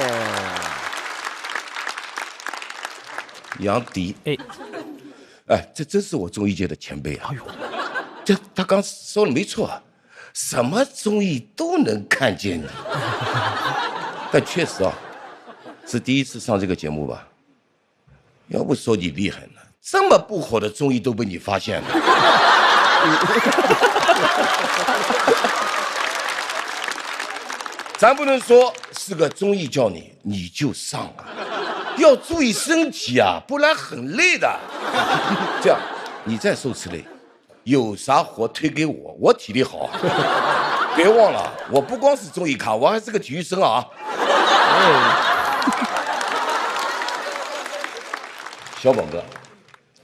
杨迪，哎，这真是我综艺界的前辈啊！这他刚说了没错啊。什么综艺都能看见你，但确实啊，是第一次上这个节目吧？要不说你厉害呢，这么不火的综艺都被你发现了。咱不能说是个综艺叫你就上啊，要注意身体啊，不然很累的。这样，你再受次累。有啥活推给我，我体力好。别忘了，我不光是综艺咖，我还是个体育生啊。小宝哥，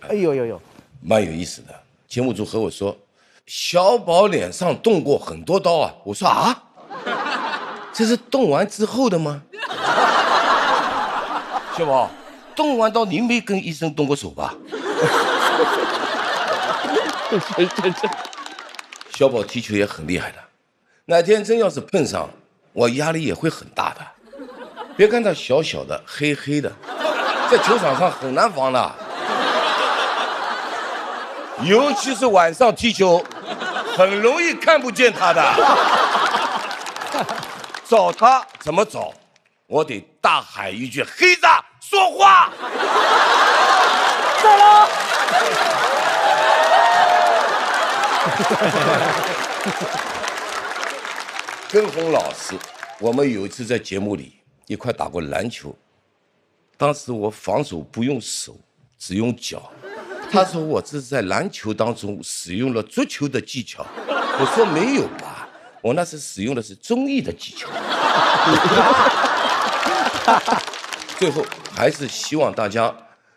哎呦，
蛮有意思的。节目组和我说，小宝脸上动过很多刀啊。我说啊，这是动完之后的吗？小宝，动完刀你没跟医生动过手吧？小宝踢球也很厉害的，哪天真要是碰上，我压力也会很大的。别看他小小的、黑黑的，在球场上很难防的，尤其是晚上踢球，很容易看不见他的。找他怎么找？我得大喊一句：“黑子说话！”
走喽。
跟红老师，我们有一次在节目里一块打过篮球，当时我防守不用手，只用脚。他说我这是在篮球当中使用了足球的技巧，我说没有吧，我那是使用的是综艺的技巧。最后还是希望大家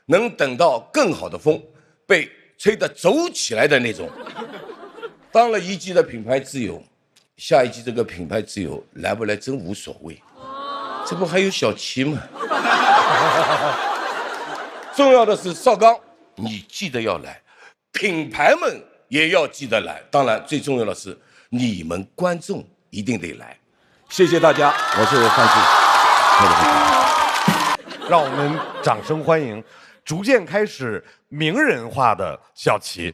能等到更好的风，被吹得走起来的那种。当了一季的品牌自由，下一季这个品牌自由来不来真无所谓，这不还有小七吗？重要的是邵刚，你记得要来，品牌们也要记得来，当然最重要的是你们观众一定得来。谢谢大家，我是范进。
让我们掌声欢迎逐渐开始名人化的小齐。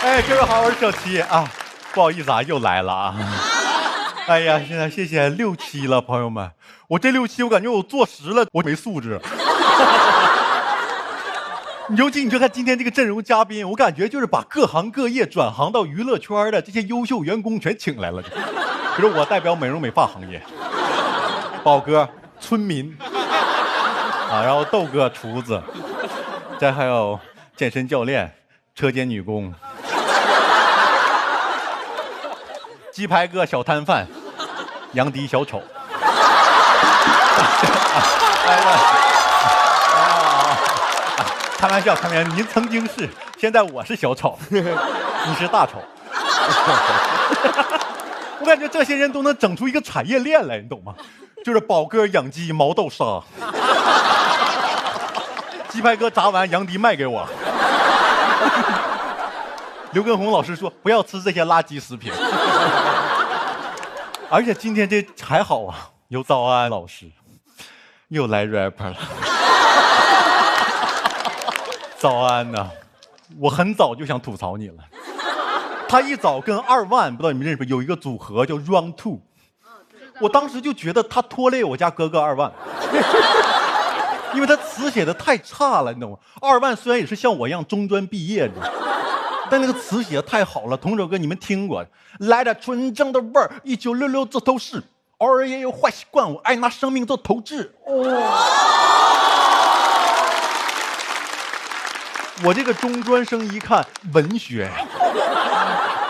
哎，各位好，我是小齐啊，不好意思啊，又来了啊。哎呀，现在谢谢6期了，朋友们，我这6期我感觉我做实了，我没素质。尤其你就看今天这个阵容嘉宾，我感觉就是把各行各业转行到娱乐圈的这些优秀员工全请来了。比如我代表美容美发行业，宝哥村民啊，然后豆哥厨子，再还有健身教练、车间女工、鸡排哥小摊贩、杨迪小丑。开玩笑，开玩笑，您曾经是，现在我是小丑，你是大丑。我感觉这些人都能整出一个产业链来，你懂吗？就是宝哥养鸡，毛豆杀，鸡排哥炸完，杨迪卖给我。刘畊宏老师说不要吃这些垃圾食品。而且今天这还好啊，有早安老师，又来 rapper 了。早安呐，我很早就想吐槽你了。他一早跟2万，不知道你们认识不？有一个组合叫 Round Two， 我当时就觉得他拖累我家哥哥2万，因为他词写的太差了，你懂吗？2万虽然也是像我一样中专毕业的，但那个词写的太好了。同首歌你们听过，来点纯正的味儿，1966这都是，偶尔也有坏习惯，我爱拿生命做投掷。我这个中专生一看文学，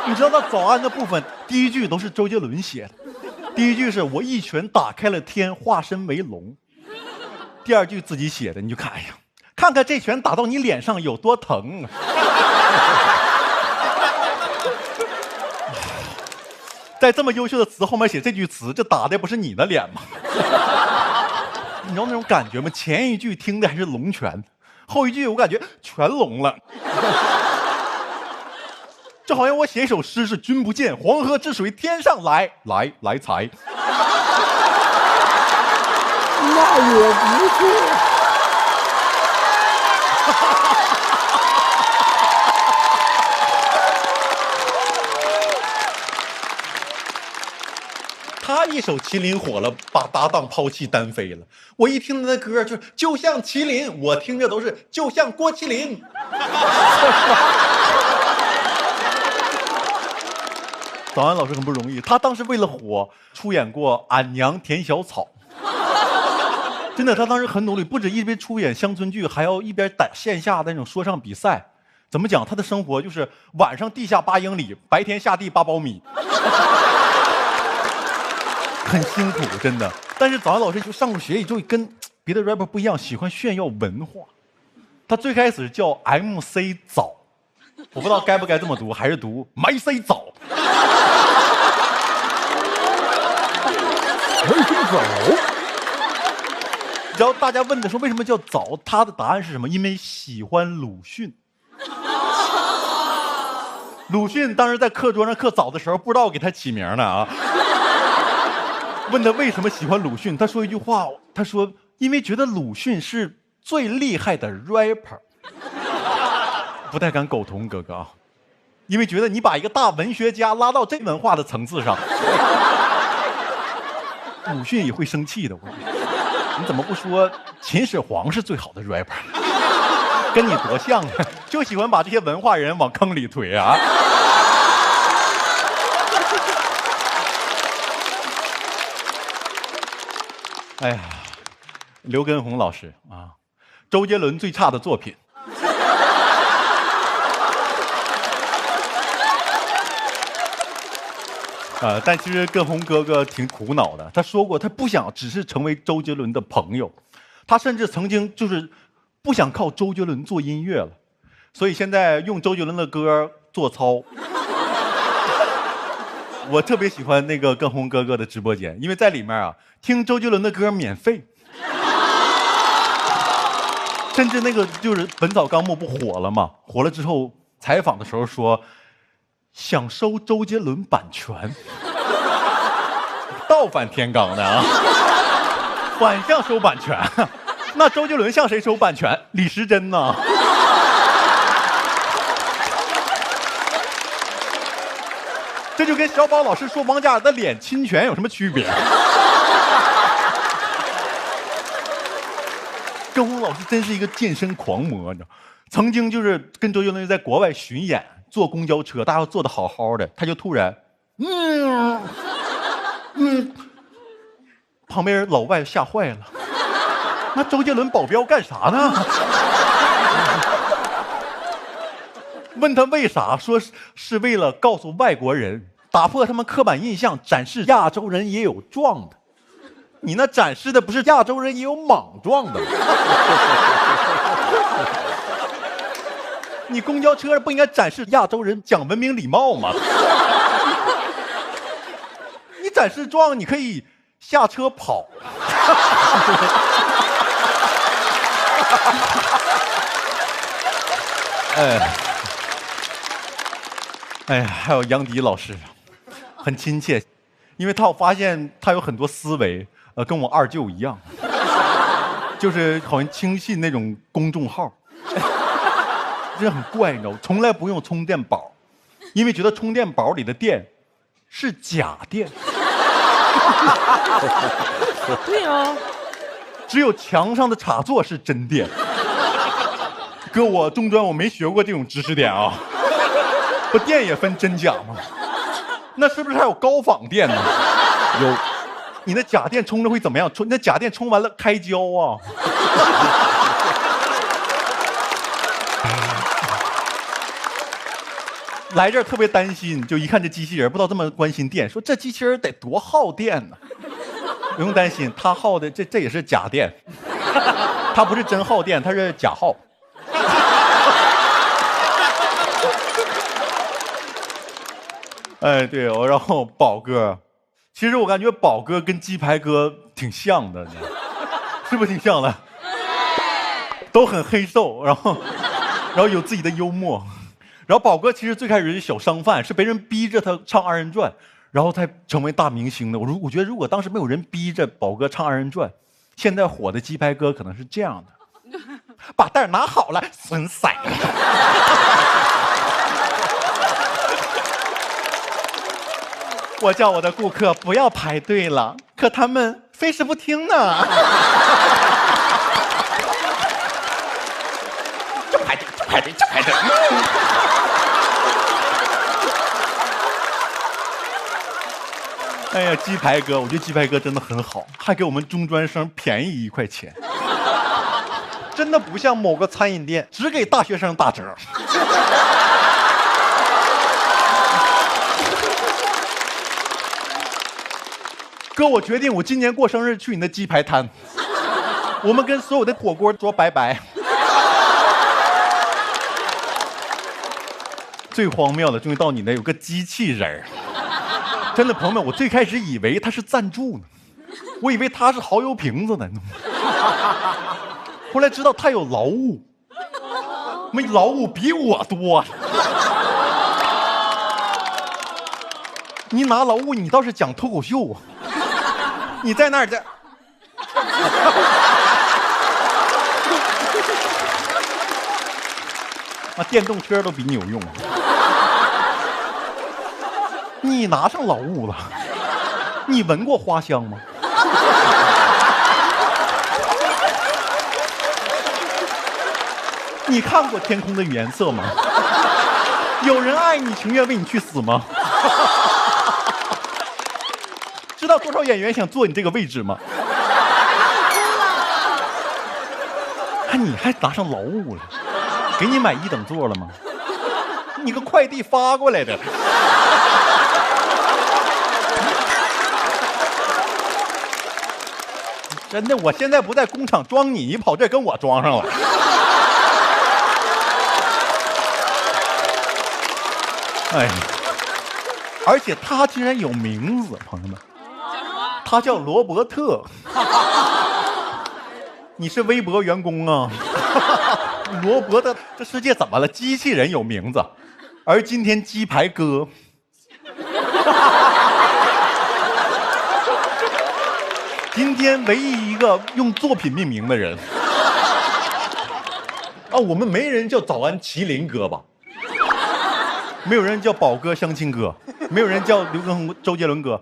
你知道他早安的部分第一句都是周杰伦写的，第一句是我一拳打开了天，化身为龙，第二句自己写的，你就看，哎呀，看看这拳打到你脸上有多疼啊！在这么优秀的词后面写这句词，这打的不是你的脸吗？你知道那种感觉吗？前一句听的还是龙拳，后一句我感觉全聋了。这好像我写一首诗是君不见黄河之水天上来，来财。
那也不是。
他一首麒麟火了，把搭档抛弃单飞了。我一听他的歌就像麒麟，我听着都是就像郭麒麟。早安老师很不容易，他当时为了火出演过《俺娘甜小草》，真的，他当时很努力，不止一边出演乡村剧，还要一边打线下的那种说唱比赛。怎么讲？他的生活就是晚上地下8英里，白天下地8苞米。很辛苦，真的。但是早安老师就上过学，就跟别的 rapper 不一样，喜欢炫耀文化。他最开始叫 MC 早，我不知道该不该这么读，还是读 MC 早。早。然后大家问的说为什么叫早，他的答案是什么？因为喜欢鲁迅。鲁迅当时在课桌上刻早的时候，不知道给他起名呢啊。问他为什么喜欢鲁迅，他说一句话，他说因为觉得鲁迅是最厉害的 rapper。不太敢苟同哥哥啊，因为觉得你把一个大文学家拉到这文化的层次上，鲁迅也会生气的。你怎么不说秦始皇是最好的 rapper？ 跟你多像啊，就喜欢把这些文化人往坑里推啊！哎呀，刘畊宏老师啊，周杰伦最差的作品。但其实畊宏哥哥挺苦恼的，他说过他不想只是成为周杰伦的朋友，他甚至曾经就是不想靠周杰伦做音乐了，所以现在用周杰伦的歌做操。我特别喜欢那个畊宏哥哥的直播间，因为在里面啊听周杰伦的歌免费，甚至那个就是《本草纲目》不火了嘛，火了之后采访的时候说想收周杰伦版权，倒反天罡的啊，反向收版权。那周杰伦向谁收版权？李时珍呢？这就跟小宝老师说王嘉尔的脸侵权有什么区别？畊宏老师真是一个健身狂魔，你知道，曾经就是跟周杰伦在国外巡演，坐公交车，大家坐得好好的，他就突然，旁边老外吓坏了。那周杰伦保镖干啥呢？问他为啥，说是为了告诉外国人，打破他们刻板印象，展示亚洲人也有壮的。你那展示的不是亚洲人也有莽撞的吗？你公交车不应该展示亚洲人讲文明礼貌吗？你展示壮，你可以下车跑。哎呀，还有杨迪老师，很亲切，因为我发现他有很多思维，跟我二舅一样，就是好像轻信那种公众号，这很怪，你知道吗？从来不用充电宝，因为觉得充电宝里的电是假电。
对呀，
只有墙上的插座是真电。哥，我中专我没学过这种知识点啊。不，电也分真假吗？那是不是还有高仿电呢？有。你那假电充着会怎么样？那假电充完了开胶啊。来这儿特别担心，就一看这机器人，不知道这么关心电，说这机器人得多耗电呢。不用担心，它耗的这也是假电，它不是真耗电，它是假耗。哎，对哦，然后宝哥，其实我感觉宝哥跟鸡排哥挺像的，是不是挺像的？都很黑瘦，然后有自己的幽默。然后宝哥其实最开始是小商贩，是别人逼着他唱二人转，然后才成为大明星的。我觉得如果当时没有人逼着宝哥唱二人转，现在火的鸡排哥可能是这样的：把袋拿好了，损色。我叫我的顾客不要排队了，可他们非是不听呢。
就排队，就排队，就排队。
哎呀，鸡排哥，我觉得鸡排哥真的很好，还给我们中专生便宜1块钱，真的不像某个餐饮店只给大学生打折。哥，我决定我今年过生日去你的鸡排摊，我们跟所有的火锅说拜拜。最荒谬的终于到你那，有个机器人。真的，朋友们，我最开始以为他是赞助呢，我以为他是蚝油瓶子呢，后来知道他有劳务，没劳务比我多。你拿劳务，你倒是讲脱口秀啊！你在那儿在，电动车都比你有用。你拿上劳务了，你闻过花香吗？你看过天空的颜色吗？有人爱你，情愿为你去死吗？知道多少演员想坐你这个位置吗？你还拿上劳务了？给你买1等座了吗？你个快递发过来的。真的，我现在不在工厂装你，你跑这跟我装上了。哎，而且他竟然有名字，朋友们，他叫罗伯特。你是微博员工啊？罗伯特，这世界怎么了？机器人有名字，而今天鸡排哥，今天唯一一个用作品命名的人。啊，我们没人叫早安麒麟哥吧？没有人叫宝哥相亲哥，没有人叫刘畊宏周杰伦哥。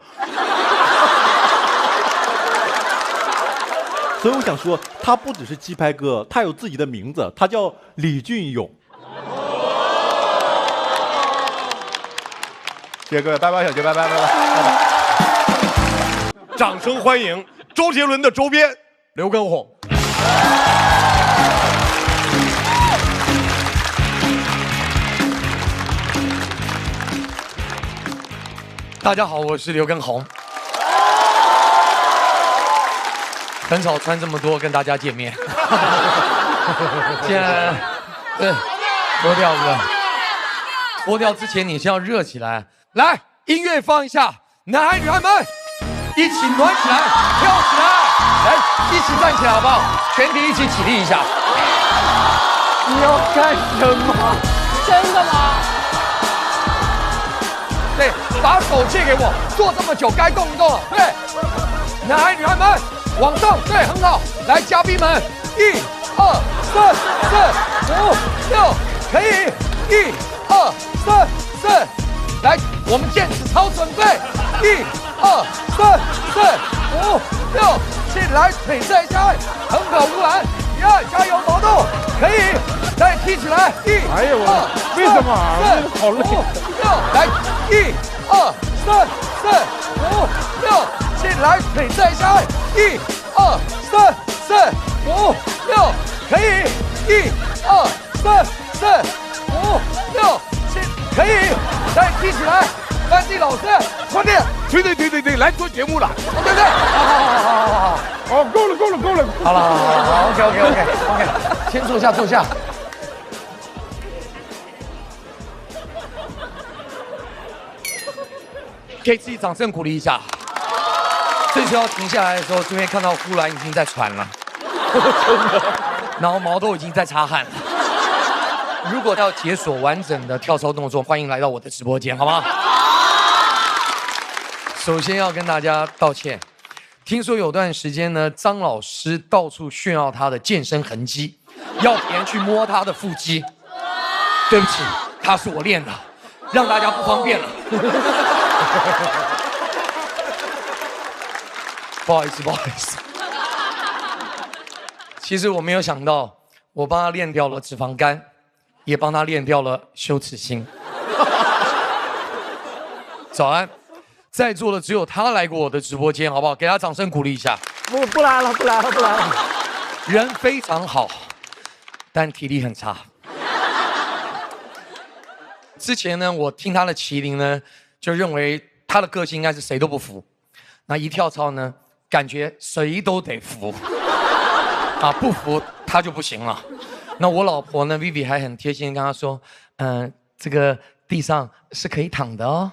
所以我想说，他不只是鸡排哥，他有自己的名字，他叫李俊勇。谢谢各位，拜拜，小杰，拜拜，拜拜，拜拜。
掌声欢迎周杰伦的周边刘畊宏。
大家好，我是刘畊宏。很少穿这么多跟大家见面。现在，对，脱掉了。脱掉之前你先要热起来。来，音乐放一下，男孩女孩们一起暖起来，跳起来，来，一起站起来好不好？全体一起起立一下。你要干什么？
真的吗？
对，把手借给我，坐这么久该动一动了。对，男孩女孩们。往上，对，很好。来，嘉宾们，1、2、3、4、5、6，可以，1、2、3、4。来，我们毽子操准备，1、2、3、4、5、6，起来，腿再下，很好，乌兰，1、2，加油，毛豆，可以，再踢起来，1、
哎呀，我
2、
为什么好累
5、6，来，1、2、3、4、5、6。起来，腿再下，1、2、3、4、5、6，可以，1、2、3、4、5、6，可以，再踢起来，班地老师，快点，
对，来做节目了，
对对，好，
哦，够了，
好了，OK，先坐下，给自己掌声鼓励一下。最需要停下来的时候，这边看到呼兰已经在喘了，然后毛豆已经在擦汗了。如果要解锁完整的跳操动作，欢迎来到我的直播间，好吗？首先要跟大家道歉，听说有段时间呢，张老师到处炫耀他的健身痕迹，要别人去摸他的腹肌。对不起，他是我练的，让大家不方便了。不好意思。其实我没有想到，我帮他练掉了脂肪肝，也帮他练掉了羞耻心。早安，在座的只有他来过我的直播间，好不好？给他掌声鼓励一下。
不来了。
人非常好，但体力很差。之前呢，我听他的麒麟呢，就认为他的个性应该是谁都不服。那一跳操呢，感觉谁都得服，啊，不服他就不行了。那我老婆呢 ，Vivi 还很贴心跟他说，这个地上是可以躺的哦。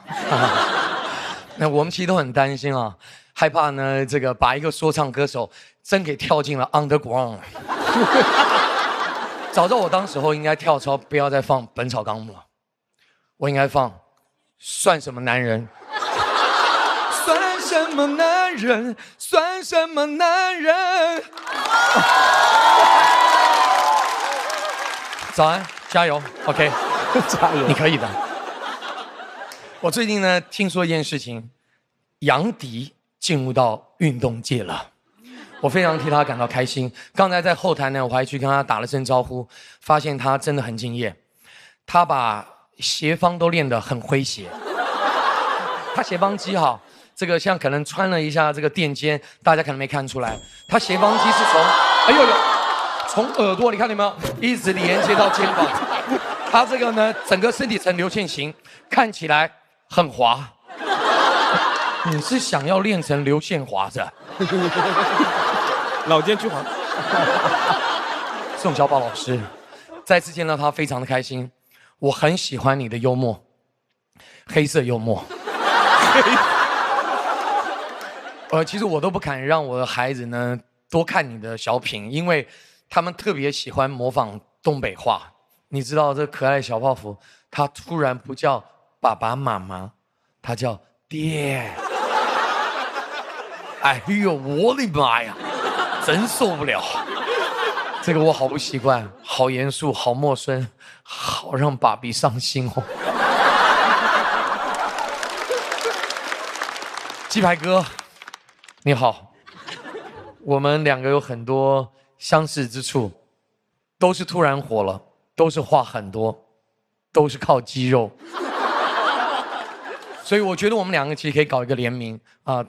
那我们其实都很担心啊，害怕呢这个把一个说唱歌手真给跳进了 underground。早知道我当时候应该跳操，不要再放《本草纲目》了，我应该放《算什么男人》。算什么男人？算什么男人？早安，加油 ，OK， 加油，你可以的。我最近呢听说一件事情，杨迪进入到运动界了，我非常替他感到开心。刚才在后台呢，我还去跟他打了声招呼，发现他真的很敬业，他把斜方都练得很诙谐。他斜方肌哈，这个像可能穿了一下这个垫肩，大家可能没看出来，他斜方肌是从耳朵你看到没有，一直连接到肩膀。他这个呢，整个身体呈流线型，看起来很滑。你是想要练成流线滑的？
老奸巨猾。
宋小宝老师，再次见到他非常的开心，我很喜欢你的幽默，黑色幽默。其实我都不敢让我的孩子呢多看你的小品，因为他们特别喜欢模仿东北话。你知道这可爱的小泡芙，他突然不叫爸爸妈妈，他叫爹。哎呦，我的妈呀，真受不了！这个我好不习惯，好严肃，好陌生，好让爸比伤心哦。鸡排哥，你好，我们两个有很多相似之处，都是突然火了，都是话很多，都是靠肌肉。所以我觉得我们两个其实可以搞一个联名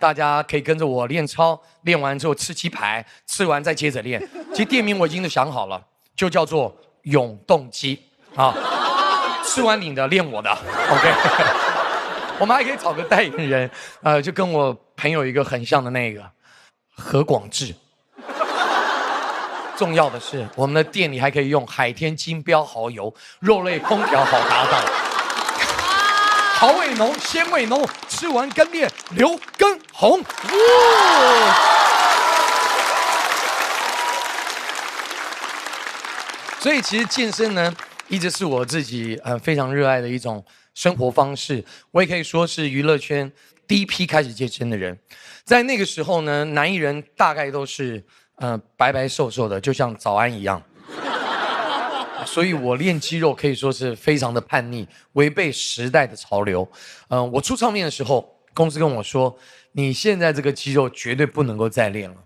大家可以跟着我练操，练完之后吃鸡排，吃完再接着练。其实店名我已经都想好了，就叫做永动机吃完你的练我的 ，OK 。我们还可以找个代言人，就跟我朋友一个很像的那个何广智。重要的是，我们的店里还可以用海天金标蚝油，肉类烹调好搭档。蚝味浓，鲜味浓，吃完跟练刘畊宏。所以其实健身呢，一直是我自己非常热爱的一种生活方式。我也可以说是娱乐圈第一批开始健身的人。在那个时候呢，男艺人大概都是白白瘦瘦的，就像早安一样。所以我练肌肉可以说是非常的叛逆，违背时代的潮流。我出唱片的时候，公司跟我说，你现在这个肌肉绝对不能够再练了。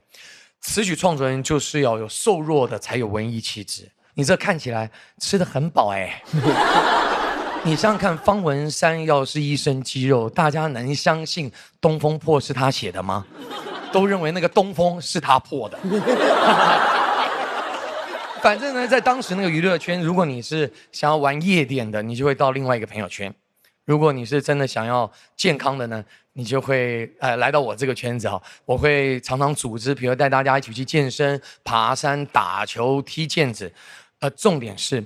词曲创作人就是要有瘦弱的才有文艺气质。你这看起来吃得很饱哎。你想想看，方文山要是一身肌肉，大家能相信《东风破》是他写的吗？都认为那个东风是他破的。反正呢，在当时那个娱乐圈，如果你是想要玩夜店的，你就会到另外一个朋友圈；如果你是真的想要健康的呢，你就会来到我这个圈子哈。我会常常组织，比如带大家一起去健身、爬山、打球、踢毽子。重点是，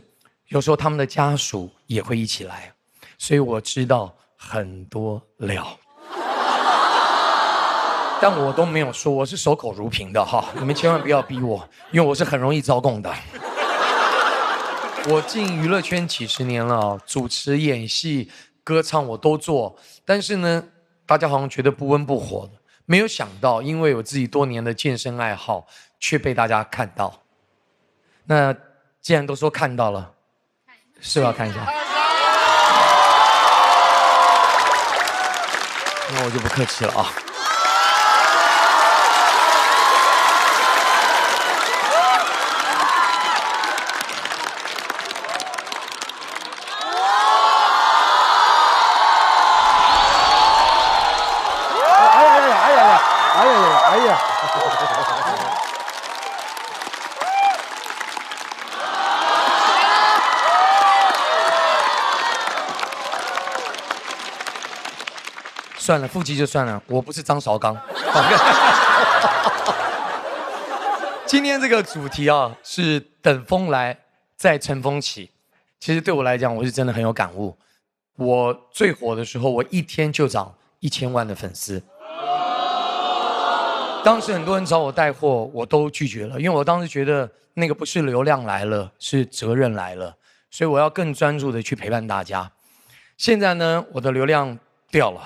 有时候他们的家属也会一起来，所以我知道很多料。但我都没有说，我是守口如瓶的哈，你们千万不要逼我，因为我是很容易招供的。我进娱乐圈几十年了，主持、演戏、歌唱我都做，但是呢，大家好像觉得不温不火的，没有想到，因为我自己多年的健身爱好，却被大家看到。那既然都说看到了，是不是要看一下？那我就不客气了啊。算了，腹肌就算了，我不是张绍刚。今天这个主题是等风来，再乘风起。其实对我来讲，我是真的很有感悟。我最火的时候，我一天就涨1000万的粉丝。当时很多人找我带货，我都拒绝了，因为我当时觉得那个不是流量来了，是责任来了，所以我要更专注的去陪伴大家。现在呢，我的流量掉了。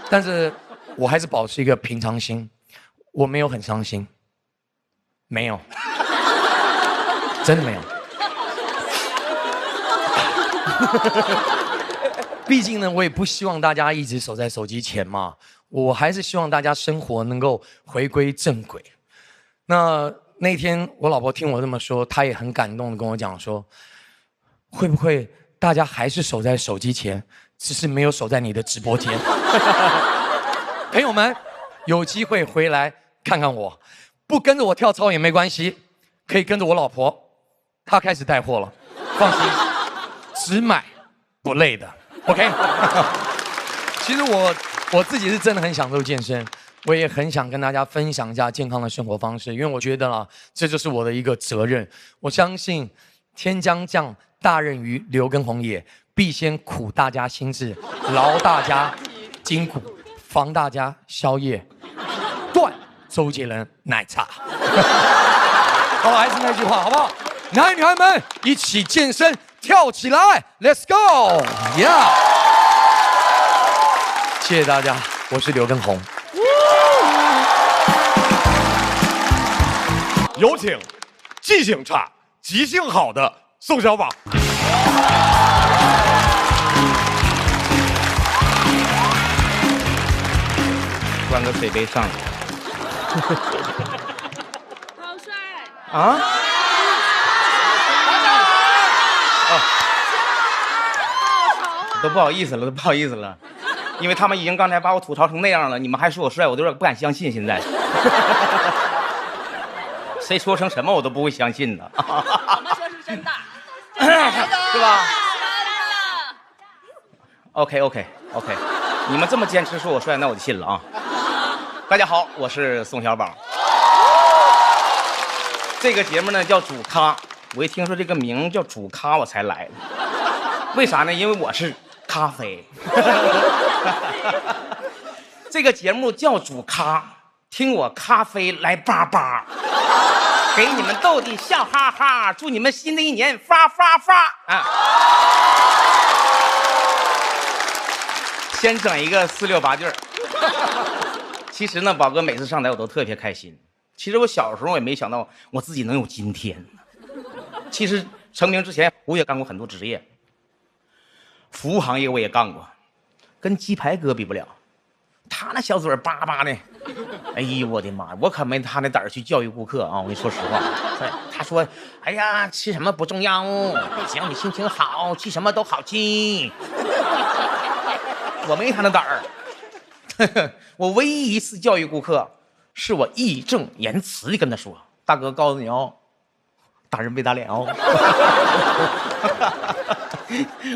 但是我还是保持一个平常心，我没有很伤心，没有，真的没有。毕竟呢，我也不希望大家一直守在手机前嘛，我还是希望大家生活能够回归正轨。那天我老婆听我这么说，她也很感动的跟我讲说，会不会大家还是守在手机前，只是没有守在你的直播间？朋友们，有机会回来看看我，不跟着我跳操也没关系，可以跟着我老婆，她开始带货了，放心，只买不累的。OK， 其实我自己是真的很享受健身，我也很想跟大家分享一下健康的生活方式，因为我觉得啦，这就是我的一个责任。我相信天将降大任于刘畊宏也，必先苦大家心志，劳大家筋骨，防大家宵夜，断周杰伦奶茶。好了，还是那句话，好不好？男孩女孩们一起健身，跳起来 ，Let's go， yeah！ 谢谢大家，我是刘畊宏。
有请记性差、记性好的宋小宝。
端个水杯上来。
好帅
啊！都不好意思了，都不好意思了，因为他们已经刚才把我吐槽成那样了，你们还说我帅，我都有点不敢相信。现在，谁说成什么我都不会相信的。
我们说是真的，
是吧 ？OK， 你们这么坚持说我帅，那我就信了啊。大家好，我是宋小宝。这个节目呢叫主咖，我一听说这个名叫主咖，我才来的。为啥呢？因为我是咖啡。这个节目叫主咖，听我咖啡来叭叭，给你们逗的笑哈哈，祝你们新的一年发发发啊！先整一个4、6、8句。其实呢，宝哥每次上台我都特别开心。其实我小时候我也没想到我自己能有今天。其实成名之前我也干过很多职业，服务行业我也干过，跟鸡排哥比不了。他那小嘴巴巴的，哎呦我的妈，我可没他那胆儿去教育顾客啊！我跟你说实话，他说，哎呀，吃什么不重要，只要你心情好，吃什么都好吃。我没他那胆儿。我唯一一次教育顾客，是我义正言辞地跟他说：“大哥，告诉你哦，打人别打脸哦。”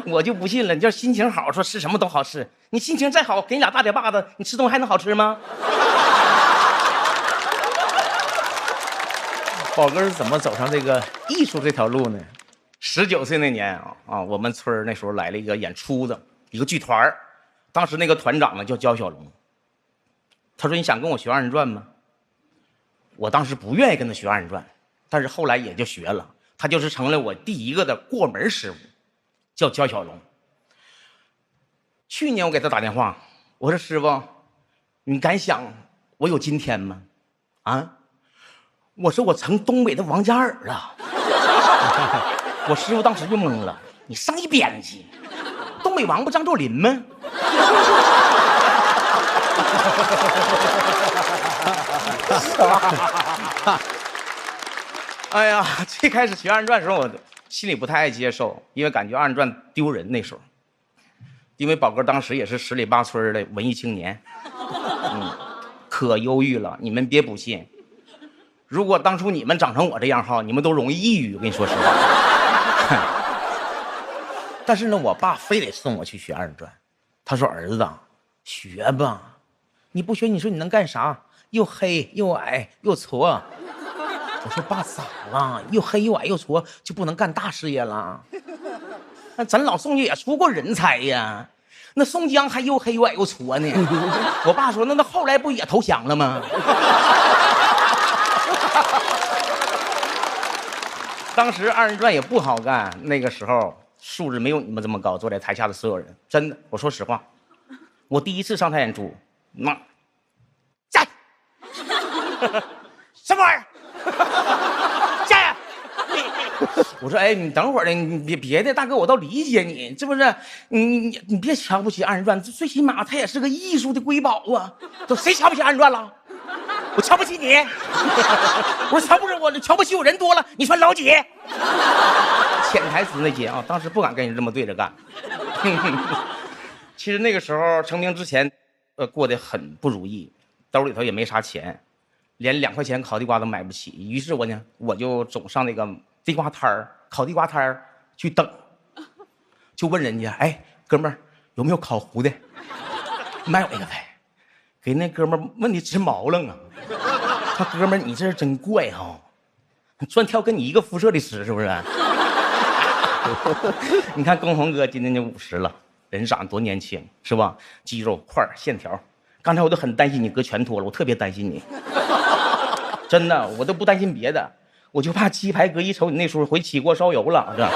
我就不信了，你要心情好，说吃什么都好吃，你心情再好，给你俩大嘴巴子，你吃东西还能好吃吗？宝哥是怎么走上这个艺术这条路呢？19岁那年啊，我们村那时候来了一个演出的一个剧团，当时那个团长呢叫焦小龙。他说：“你想跟我学2人转吗？”我当时不愿意跟他学2人转，但是后来也就学了。他就是成了我第一个的过门师傅，叫焦小龙。去年我给他打电话，我说：“师傅，你敢想我有今天吗？”啊，我说我成东北的王嘉尔了。我师傅当时就懵了：“你上一边去，东北王不张作霖吗？”哎呀，最开始学2人转的时候，我心里不太爱接受，因为感觉2人转丢人。那时候，因为宝哥当时也是10里8村的文艺青年，可忧郁了。你们别不信，如果当初你们长成我这样哈，你们都容易抑郁。我跟你说实话。但是呢，我爸非得送我去学2人转，他说：“儿子，学吧，你不学，你说你能干啥？又黑又矮又矬。”我说：“爸，咋了？又黑又矮又矬，就不能干大事业了？那咱老宋也出过人才呀，那宋江还又黑又矮又矬呢。”我爸说：“那后来不也投降了吗？”当时2人转也不好干，那个时候素质没有你们这么高，坐在台下的所有人，真的，我说实话，我第一次上台演出，站，什么玩意儿？站呀！
我说，哎，你等会儿呢，你别的，大哥，我倒理解你，是不是？你别瞧不起二人转，最起码它也是个艺术的瑰宝啊！都谁瞧不起二人转了？我瞧不起你，我瞧不起我人多了，你算老几？潜台词那些啊，当时不敢跟人这么对着干。其实那个时候成名之前，过得很不如意，兜里头也没啥钱，连2块钱烤地瓜都买不起。于是我就总上那个地瓜摊儿、烤地瓜摊儿去等，就问人家：“哎，哥们儿，有没有烤糊的？卖我一个呗。”给那哥们儿问的直毛愣啊！他哥们儿，你这是真怪哈、专挑跟你一个肤色的吃，是不是？你看龚宏哥今年就50了，人长多年轻，是吧？肌肉块儿线条。刚才我都很担心你哥全脱了，我特别担心你，真的，我都不担心别的，我就怕鸡排哥一瞅你那时候回起锅烧油了，这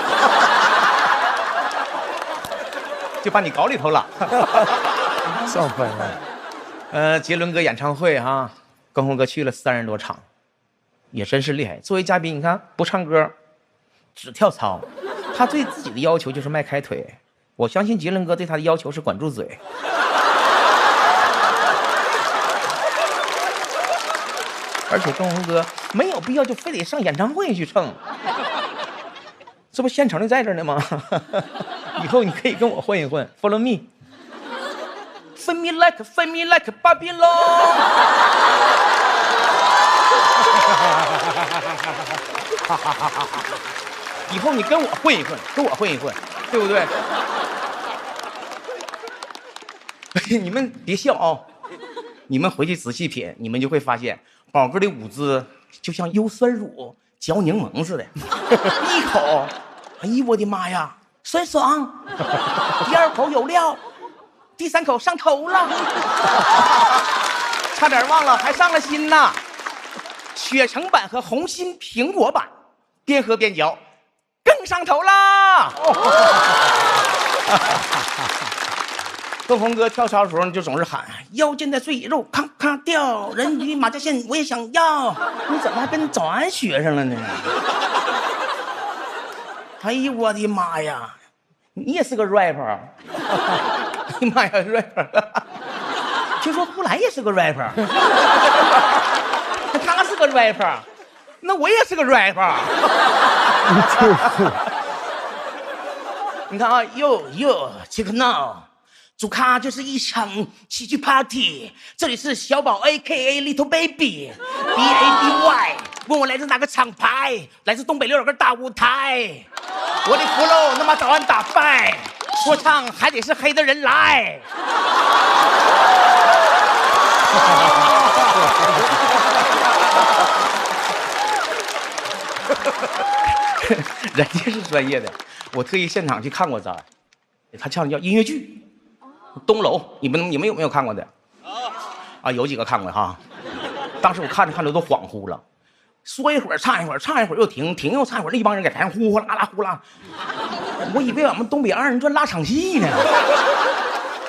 就把你搞里头了。
上分了。
杰伦哥演唱会哈，龚宏哥去了30多场，也真是厉害。作为嘉宾，你看不唱歌，只跳操，他对自己的要求就是迈开腿。我相信杰伦哥对他的要求是管住嘴。而且龚宏哥没有必要就非得上演唱会去蹭，这不现成的在这儿呢吗？以后你可以跟我混一混 ，Follow me。Feel me like Babylon。以后你跟我混一混，对不对？你们别笑啊、你们回去仔细品，你们就会发现，宝哥的舞姿就像优酸乳嚼柠檬似的，一口，哎呦我的妈呀，酸爽；第2口有料。第3口上头了，差点忘了，还上了心呢。雪橙版和红心苹果版，边喝边嚼，更上头啦。窦鹏哥跳操的时候就总是喊腰间的赘肉咔咔掉，人鱼马甲线我也想要。你怎么还跟早安学上了呢？哎呦我的妈呀，你也是个 rapper。哎呀妈呀 ，rapper！ 听说呼兰也是个 rapper， 他是个 rapper， 那我也是个 rapper。你看啊，哟 check now， 主咖就是一场喜剧 party， 这里是小宝 AKA Little Baby，BABY， 问我来自哪个厂牌？来自东北6个大舞台，我的 flow 那么早安打败。说唱还得是黑的人来。人家是专业的，我特意现场去看过他，他唱的叫音乐剧《东楼》，你们有没有看过的？啊，有几个看过哈。当时我看着都恍惚了，说一会儿唱一会儿，唱一会儿又停，停又唱一会儿，那帮人在台上呼呼啦啦呼啦。我以为俺们东北二人转拉场戏呢。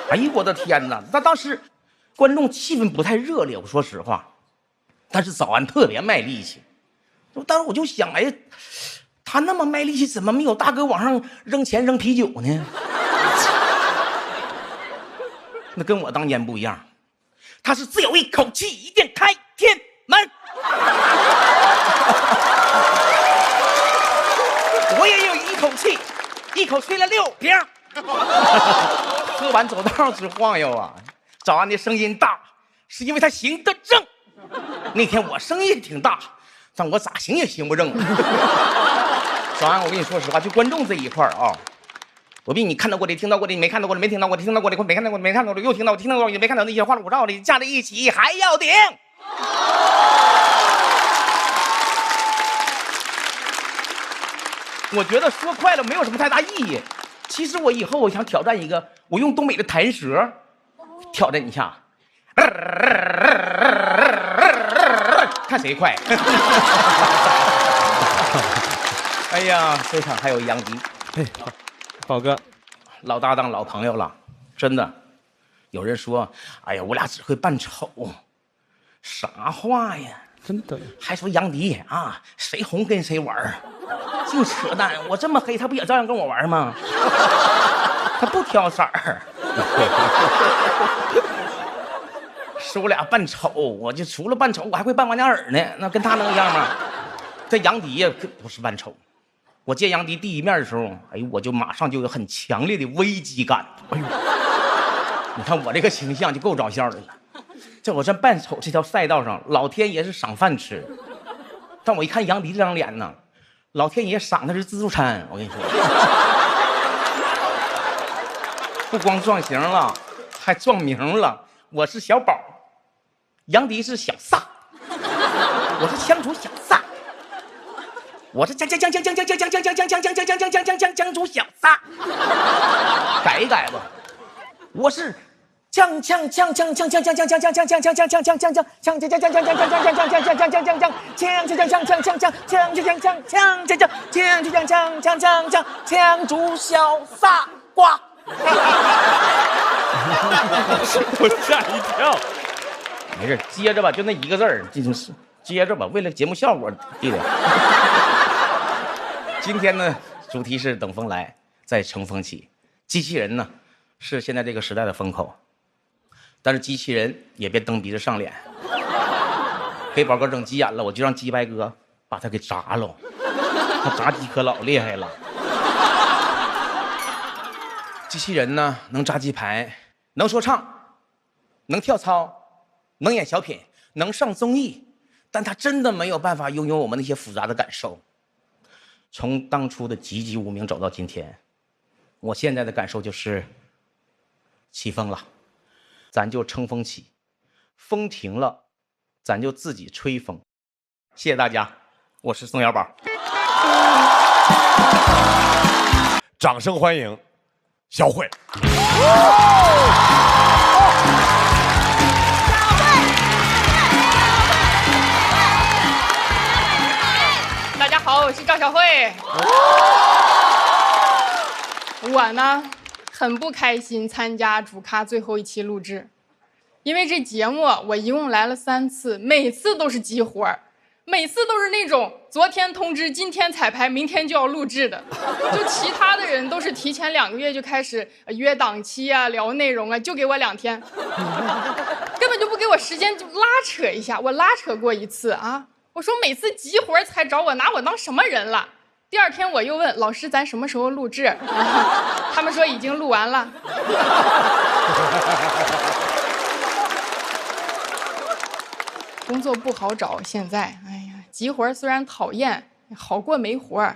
哎呦我的天哪！那当时观众气氛不太热烈，我说实话，但是早安特别卖力气。当时我就想，哎，他那么卖力气，怎么没有大哥往上扔钱扔啤酒呢？那跟我当年不一样，他是只有一口气，一定开天门。我也有一口气，一口吹了6瓶，喝完走道直晃悠啊！早安的声音大，是因为他行得正。那天我声音挺大，但我咋行也行不正。早安，我跟你说实话，就观众这一块啊，我比你看到过的、听到过的、你没看到过的、没听到过的、听到过的、没看到过的、没看到过的、又听到、听到过的、没看到那些花里胡哨的加在一起还要顶。我觉得说快了没有什么太大意义。其实我以后我想挑战一个，我用东北的弹舌挑战一下，看谁快。哎呀，这场还有杨迪，
哎，宝哥，
老搭档、老朋友了，真的。有人说，哎呀，我俩只会扮丑，啥话呀？真的。还说杨迪啊，谁红跟谁玩儿，净扯淡。我这么黑，他不也照样跟我玩吗？他不挑色儿。是我俩扮丑，我就除了扮丑，我还会扮王嘉尔呢。那跟他能一样吗？这杨迪呀，不是扮丑。我见杨迪第一面的时候，哎呦，我就马上就有很强烈的危机感。哎呦，你看我这个形象就够找笑的了。在我这扮丑这条赛道上，老天爷是赏饭吃。但我一看杨迪这张脸呢，老天爷赏的是自助餐。我跟你说，不光撞型了，还撞名了。我是小宝，杨迪是小撒，我是枪主小撒，我是江主小撒，改一改吧，我是枪主小撒瓜。
我吓一跳。
没事，接着吧，就那一个字儿，就是接着吧，为了节目效果，弟弟。今天呢，主题是等风来，再乘风起。机器人呢，是现在这个时代的风口，但是机器人也别蹬鼻子上脸。给宝哥整急眼了，我就让鸡白哥把他给炸了。他炸鸡可老厉害了。机器人呢，能炸鸡排，能说唱，能跳操，能演小品，能上综艺，但他真的没有办法拥有我们那些复杂的感受。从当初的籍籍无名走到今天，我现在的感受就是起风了，咱就乘风起，风停了，咱就自己吹风。谢谢大家，我是宋小宝。
掌声欢迎小慧。
大家好，我是赵小慧。我呢，很不开心参加主咖最后一期录制，因为这节目我一共来了3次，每次都是急活儿，每次都是那种昨天通知今天彩排明天就要录制的。就其他的人都是提前2个月就开始约档期啊，聊内容啊，就给我2天，根本就不给我时间就拉扯一下。我拉扯过一次啊，我说每次急活才找我，拿我当什么人了？第2天我又问老师咱什么时候录制，他们说已经录完了。工作不好找，现在哎呀，急活虽然讨厌，好过没活。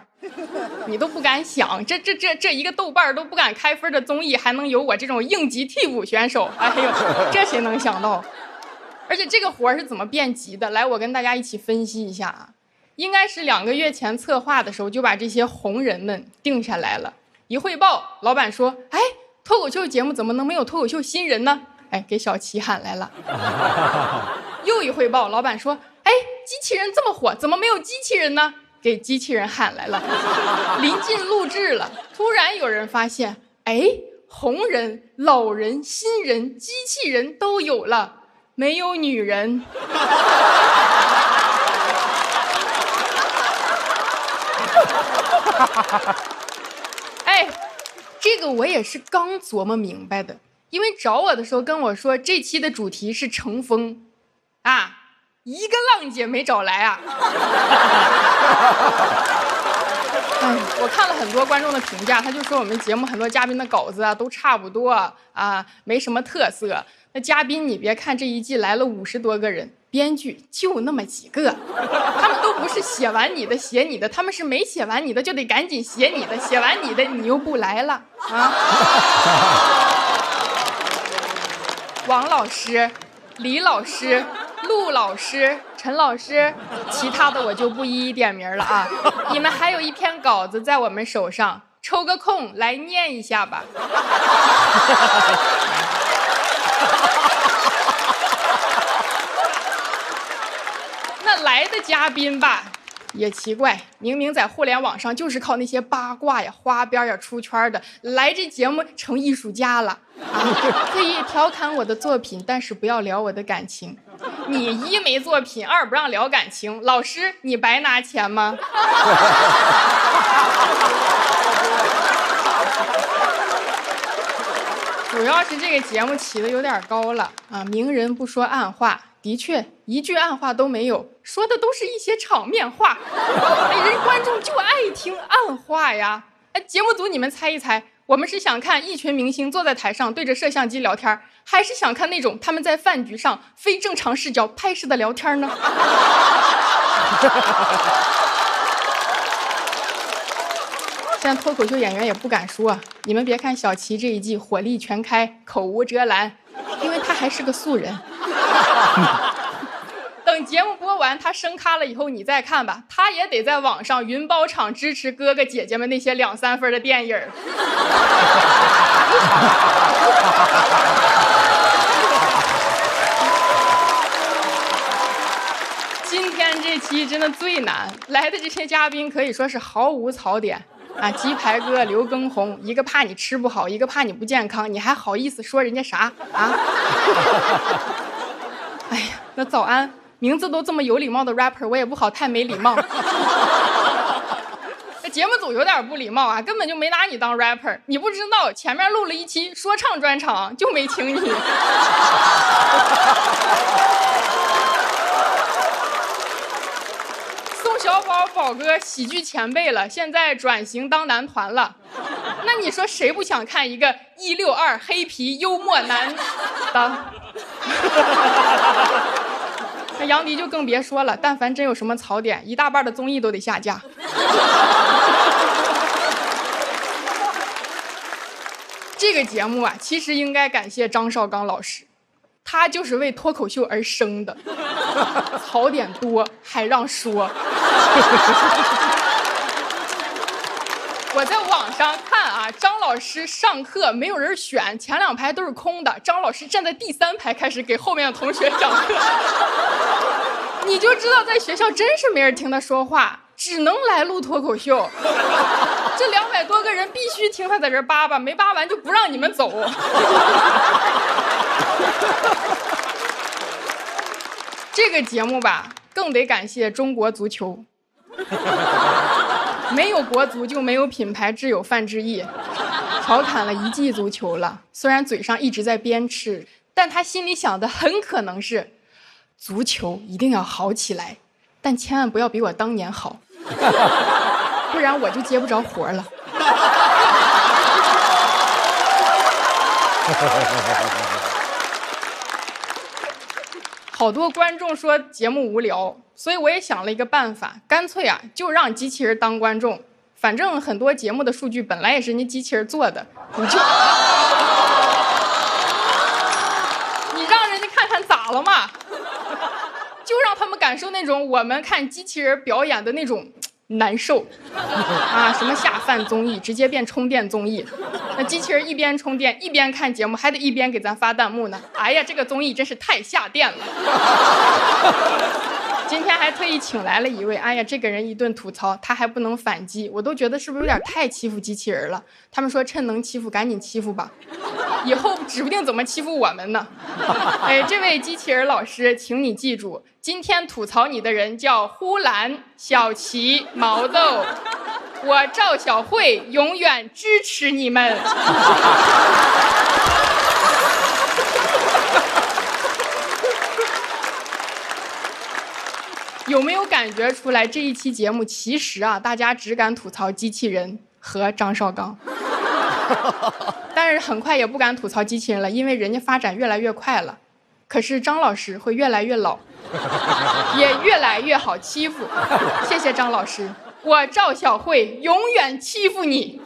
你都不敢想，这一个豆瓣都不敢开分的综艺，还能有我这种应急替补选手？哎呦，这谁能想到？而且这个活是怎么变急的？来，我跟大家一起分析一下啊。应该是2个月前策划的时候就把这些红人们定下来了。一汇报，老板说：“哎，脱口秀节目怎么能没有脱口秀新人呢？”哎，给小齐喊来了。又一汇报，老板说：“哎，机器人这么火，怎么没有机器人呢？”给机器人喊来了。临近录制了，突然有人发现，哎，红人、老人、新人、机器人都有了，没有女人。哎，这个我也是刚琢磨明白的，因为找我的时候跟我说这期的主题是乘风啊，一个浪姐没找来啊。哎，我看了很多观众的评价，他就说我们节目很多嘉宾的稿子啊都差不多啊，没什么特色。那嘉宾你别看这一季来了50多个人，编剧就那么几个，他们都不是写完你的写你的，他们是没写完你的就得赶紧写你的，写完你的你又不来了啊。王老师、李老师、陆老师、陈老师，其他的我就不一一点名了啊。你们还有一篇稿子在我们手上，抽个空来念一下吧。那来的嘉宾吧，也奇怪，明明在互联网上就是靠那些八卦呀、花边呀出圈的，来这节目成艺术家了啊！可以调侃我的作品，但是不要聊我的感情。你一没作品，二不让聊感情，老师你白拿钱吗？主要是这个节目起的有点高了啊！明人不说暗话，的确一句暗话都没有，说的都是一些场面话。人观众就爱听暗话呀！哎，节目组你们猜一猜，我们是想看一群明星坐在台上对着摄像机聊天，还是想看那种他们在饭局上非正常视角拍摄的聊天呢？现在脱口秀演员也不敢说，你们别看小齐这一季火力全开，口无遮拦，因为他还是个素人。等节目播完，他升咖了以后，你再看吧，他也得在网上云包场支持哥哥姐姐们那些2、3分的电影。今天这期真的最难，来的这些嘉宾可以说是毫无槽点啊！鸡排哥、刘畊宏，一个怕你吃不好，一个怕你不健康，你还好意思说人家啥啊？哎呀，那早安，名字都这么有礼貌的 rapper， 我也不好太没礼貌。那节目组有点不礼貌啊，根本就没拿你当 rapper， 你不知道前面录了一期说唱专场就没请你。小宝宝哥喜剧前辈了，现在转型当男团了。那你说谁不想看一个162黑皮幽默男的？那杨迪就更别说了，但凡真有什么槽点，一大半的综艺都得下架。这个节目啊，其实应该感谢张绍刚老师，他就是为脱口秀而生的，槽点多还让说。我在网上看啊，张老师上课没有人选，前2排都是空的，张老师站在第3排开始给后面的同学讲课，你就知道在学校真是没人听他说话，只能来录脱口秀。这200多个人必须听他在这扒扒，没扒完就不让你们走。这个节目吧，更得感谢中国足球。没有国足就没有品牌挚友范志毅，调侃了1季足球了。虽然嘴上一直在鞭笞，但他心里想的很可能是，足球一定要好起来，但千万不要比我当年好，不然我就接不着活了。好多观众说节目无聊，所以我也想了一个办法，干脆啊就让机器人当观众，反正很多节目的数据本来也是人家机器人做的，你让人家看看咋了嘛？就让他们感受那种我们看机器人表演的那种难受啊！什么下饭综艺直接变充电综艺，那机器人一边充电一边看节目，还得一边给咱发弹幕呢。哎呀，这个综艺真是太下电了。今天还特意请来了一位，哎呀，这个人一顿吐槽，他还不能反击，我都觉得是不是有点太欺负机器人了？他们说趁能欺负赶紧欺负吧，以后指不定怎么欺负我们呢。哎，这位机器人老师，请你记住，今天吐槽你的人叫呼兰、小齐、毛豆，我赵小慧永远支持你们。有没有感觉出来这一期节目其实啊，大家只敢吐槽机器人和张绍刚，但是很快也不敢吐槽机器人了，因为人家发展越来越快了。可是张老师会越来越老，也越来越好欺负。谢谢张老师，我赵小慧永远欺负你。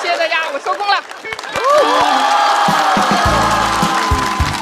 谢谢大家，我收工了。